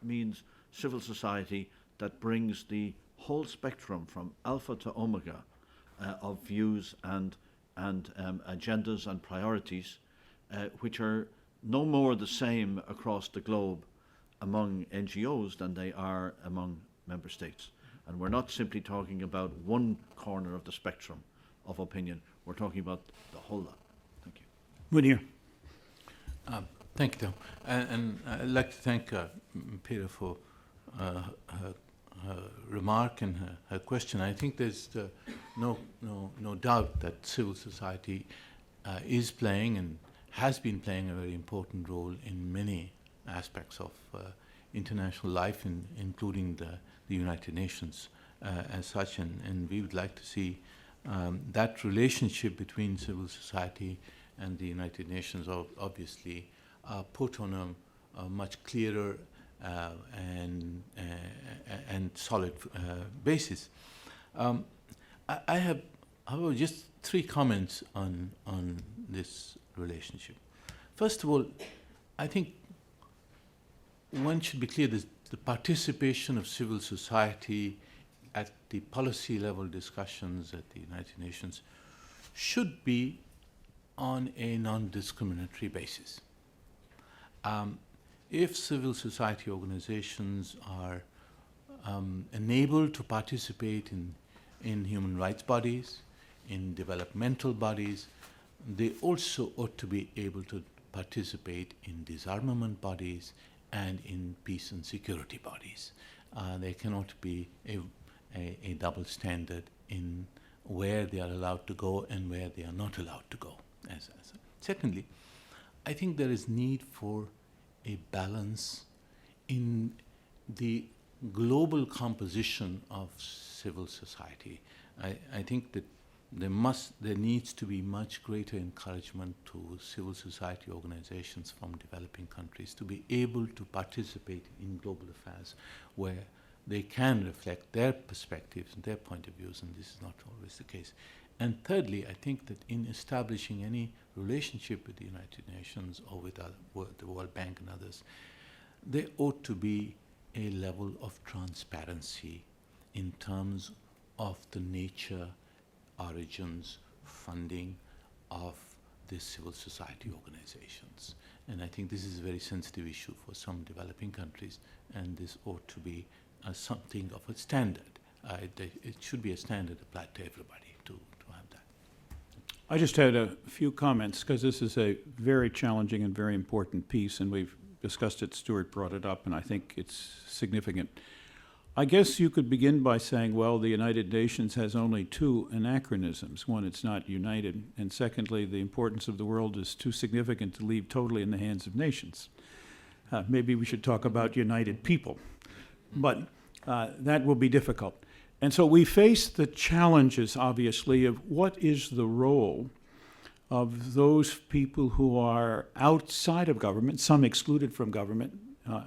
means civil society that brings the whole spectrum from alpha to omega of views and agendas and priorities, which are no more the same across the globe among NGOs than they are among member states. And we're not simply talking about one corner of the spectrum of opinion. We're talking about the whole lot. Thank you. Munir. Thank you, Tom. And I'd like to thank Peter for her remark and her question. I think there's no doubt that civil society is playing and has been playing a very important role in many aspects of international life, including the United Nations as such. And we would like to see that relationship between civil society and the United Nations obviously put on a much clearer and solid basis. I have, however, just 3 comments on this relationship. First of all, I think one should be clear that the participation of civil society at the policy level discussions at the United Nations should be on a non-discriminatory basis. If civil society organizations are enabled to participate in human rights bodies, in developmental bodies, they also ought to be able to participate in disarmament bodies and in peace and security bodies. There cannot be a double standard in where they are allowed to go and where they are not allowed to go. Secondly, I think there is need for a balance in the global composition of civil society. I think that there needs to be much greater encouragement to civil society organizations from developing countries to be able to participate in global affairs where they can reflect their perspectives and their point of views, and this is not always the case. And thirdly, I think that in establishing any relationship with the United Nations or with the World Bank and others, there ought to be a level of transparency in terms of the nature, origins, funding of these civil society organizations. And I think this is a very sensitive issue for some developing countries, and this ought to be something of a standard. It should be a standard applied to everybody to have that. I just had a few comments, because this is a very challenging and very important piece, and we've discussed it. Stuart brought it up, and I think it's significant. I guess you could begin by saying, well, the United Nations has only two anachronisms. One, it's not united, and secondly, the importance of the world is too significant to leave totally in the hands of nations. Maybe we should talk about united people, but that will be difficult. And so we face the challenges, obviously, of what is the role of those people who are outside of government, some excluded from government.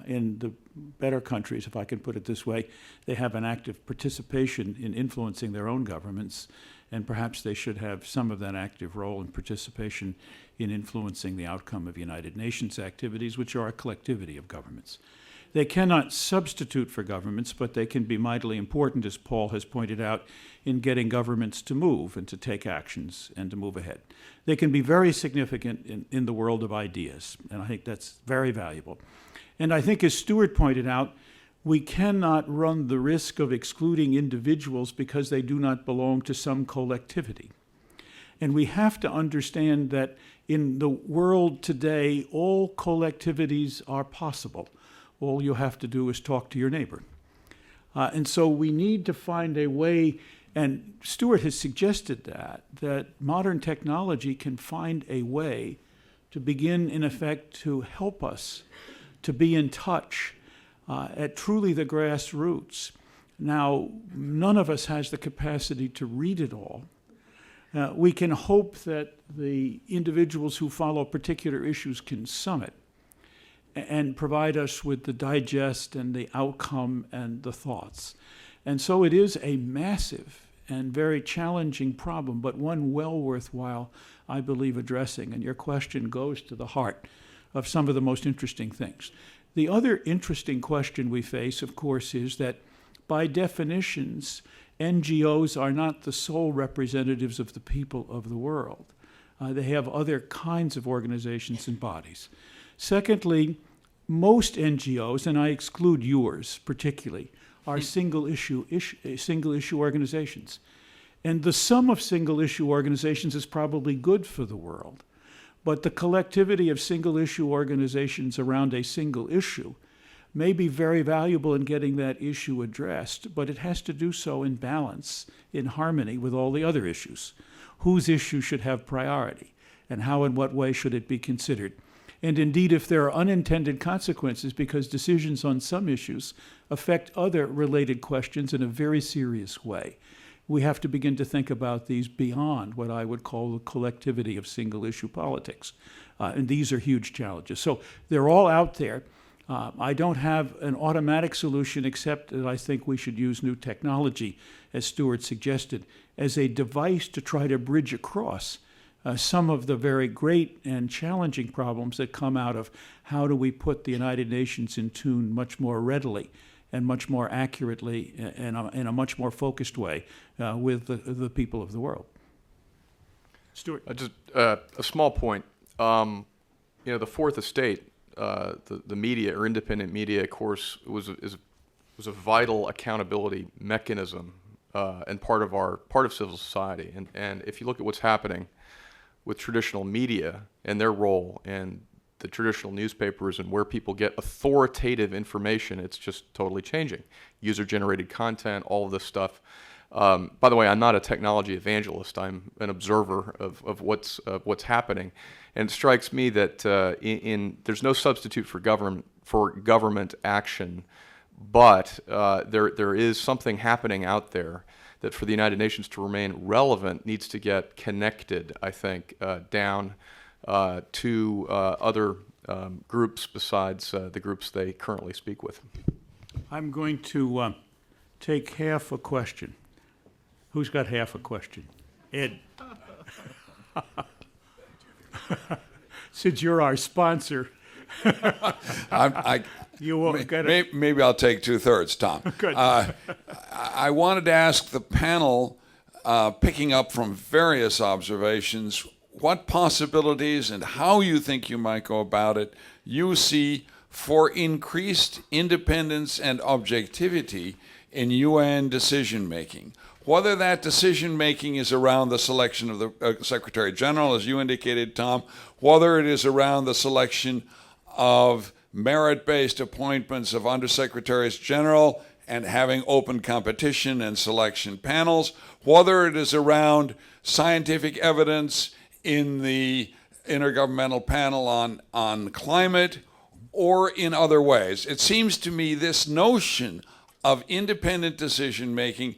In the better countries, if I can put it this way, they have an active participation in influencing their own governments, and perhaps they should have some of that active role and participation in influencing the outcome of United Nations activities, which are a collectivity of governments. They cannot substitute for governments, but they can be mightily important, as Paul has pointed out, in getting governments to move and to take actions and to move ahead. They can be very significant in the world of ideas, and I think that's very valuable. And I think, as Stuart pointed out, we cannot run the risk of excluding individuals because they do not belong to some collectivity. And we have to understand that in the world today, all collectivities are possible. All you have to do is talk to your neighbor. And so we need to find a way, and Stuart has suggested that modern technology can find a way to begin, in effect, to help us to be in touch at truly the grassroots. Now, none of us has the capacity to read it all. We can hope that the individuals who follow particular issues can sum it and provide us with the digest and the outcome and the thoughts. And so it is a massive and very challenging problem, but one well worthwhile, I believe, addressing. And your question goes to the heart of some of the most interesting things. The other interesting question we face, of course, is that by definitions, NGOs are not the sole representatives of the people of the world. They have other kinds of organizations and bodies. Secondly, most NGOs, and I exclude yours particularly, are single-issue organizations. And the sum of single-issue organizations is probably good for the world. But the collectivity of single-issue organizations around a single issue may be very valuable in getting that issue addressed, but it has to do so in balance, in harmony with all the other issues. Whose issue should have priority, and how and what way should it be considered? And indeed, if there are unintended consequences because decisions on some issues affect other related questions in a very serious way, we have to begin to think about these beyond what I would call the collectivity of single-issue politics. And these are huge challenges. So they're all out there. I don't have an automatic solution, except that I think we should use new technology, as Stuart suggested, as a device to try to bridge across some of the very great and challenging problems that come out of how do we put the United Nations in tune much more readily and much more accurately in a much more focused way with the people of the world. Stuart? Just a small point. The Fourth Estate, the media or independent media, of course, was a vital accountability mechanism and part of civil society. And if you look at what's happening with traditional media and their role and the traditional newspapers and where people get authoritative information, it's just totally changing. User-generated content, all of this stuff. By the way, I'm not a technology evangelist. I'm an observer of what's happening, and it strikes me that there's no substitute for government action, but there is something happening out there that for the United Nations to remain relevant needs to get connected, I think, down to other groups besides the groups they currently speak with. I'm going to take half a question. Who's got half a question? Ed. Since you're our sponsor, you won't get it. Maybe I'll take 2/3, Tom. Good. I wanted to ask the panel, picking up from various observations, what possibilities and how you think you might go about it you see for increased independence and objectivity in UN decision making. Whether that decision making is around the selection of the Secretary General, as you indicated, Tom, whether it is around the selection of merit-based appointments of undersecretaries general and having open competition and selection panels, whether it is around scientific evidence in the Intergovernmental Panel on Climate, or in other ways. It seems to me this notion of independent decision making,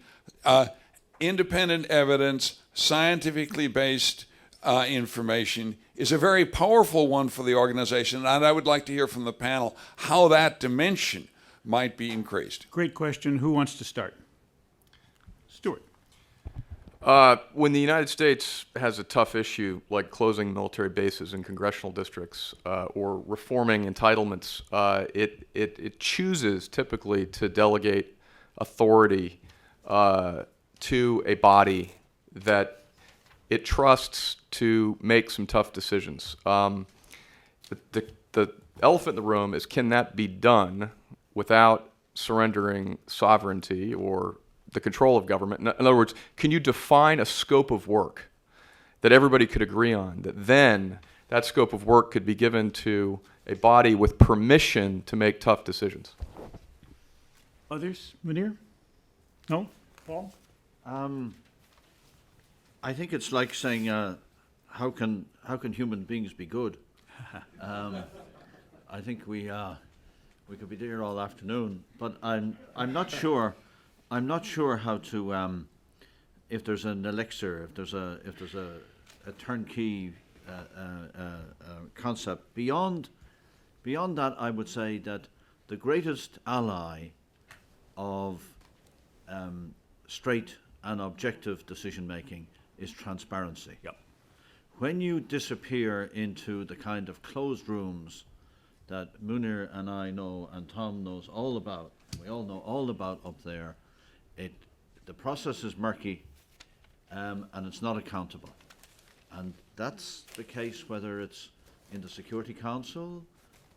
independent evidence, scientifically based information is a very powerful one for the organization, and I would like to hear from the panel how that dimension might be increased. Great question. Who wants to start? Stuart. When the United States has a tough issue like closing military bases in congressional districts or reforming entitlements, it chooses typically to delegate authority to a body that it trusts to make some tough decisions. The elephant in the room is, can that be done without surrendering sovereignty or the control of government? In other words, can you define a scope of work that everybody could agree on, that then that scope of work could be given to a body with permission to make tough decisions? Others? Munir? No? Paul? I think it's like saying, how can human beings be good? I think we could be there all afternoon, but I'm not sure. I'm not sure how to, if there's an elixir, if there's a turnkey concept. Beyond that, I would say that the greatest ally of straight and objective decision making is transparency. Yep. When you disappear into the kind of closed rooms that Munir and I know and Tom knows all about, we all know all about up there, the process is murky and it's not accountable. And that's the case whether it's in the Security Council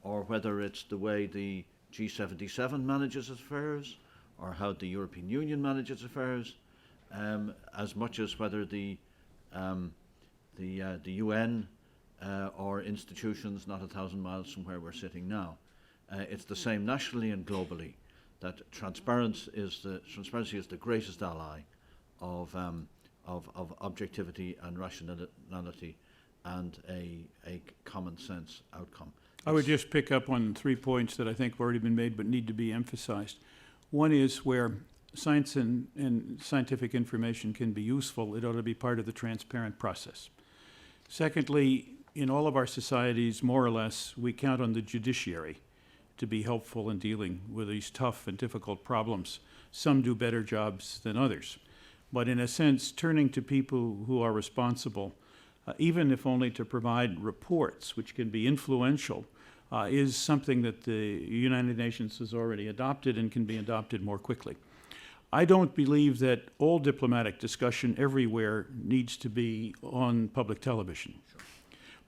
or whether it's the way the G77 manages affairs or how the European Union manages affairs, as much as whether the UN or institutions not 1,000 miles from where we're sitting now. It's the same nationally and globally, that transparency is the greatest ally of objectivity and rationality and a common sense outcome. I would just pick up on 3 points that I think have already been made but need to be emphasized. One is where science and scientific information can be useful, it ought to be part of the transparent process. Secondly, in all of our societies, more or less, we count on the judiciary to be helpful in dealing with these tough and difficult problems. Some do better jobs than others. But in a sense, turning to people who are responsible, even if only to provide reports, which can be influential, is something that the United Nations has already adopted and can be adopted more quickly. I don't believe that all diplomatic discussion everywhere needs to be on public television. Sure.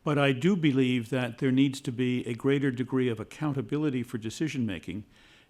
But I do believe that there needs to be a greater degree of accountability for decision-making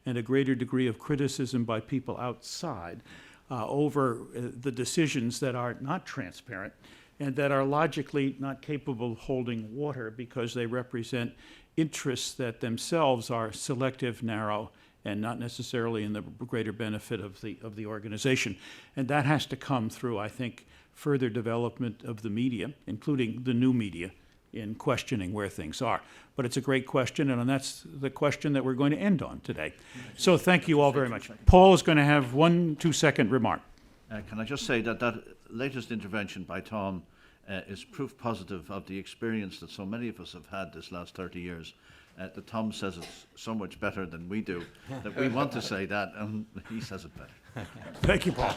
and a greater degree of criticism by people outside over the decisions that are not transparent and that are logically not capable of holding water because they represent interests that themselves are selective, narrow, and not necessarily in the greater benefit of the organization. And that has to come through, I think, further development of the media, including the new media, in questioning where things are. But it's a great question, and that's the question that we're going to end on today. So thank you all very much. Paul is going to have 1 2-second remark. Can I just say that that latest intervention by Tom is proof positive of the experience that so many of us have had this last 30 years. That Tom says it's so much better than we do, that we want to say that, and he says it better. Thank you, Paul.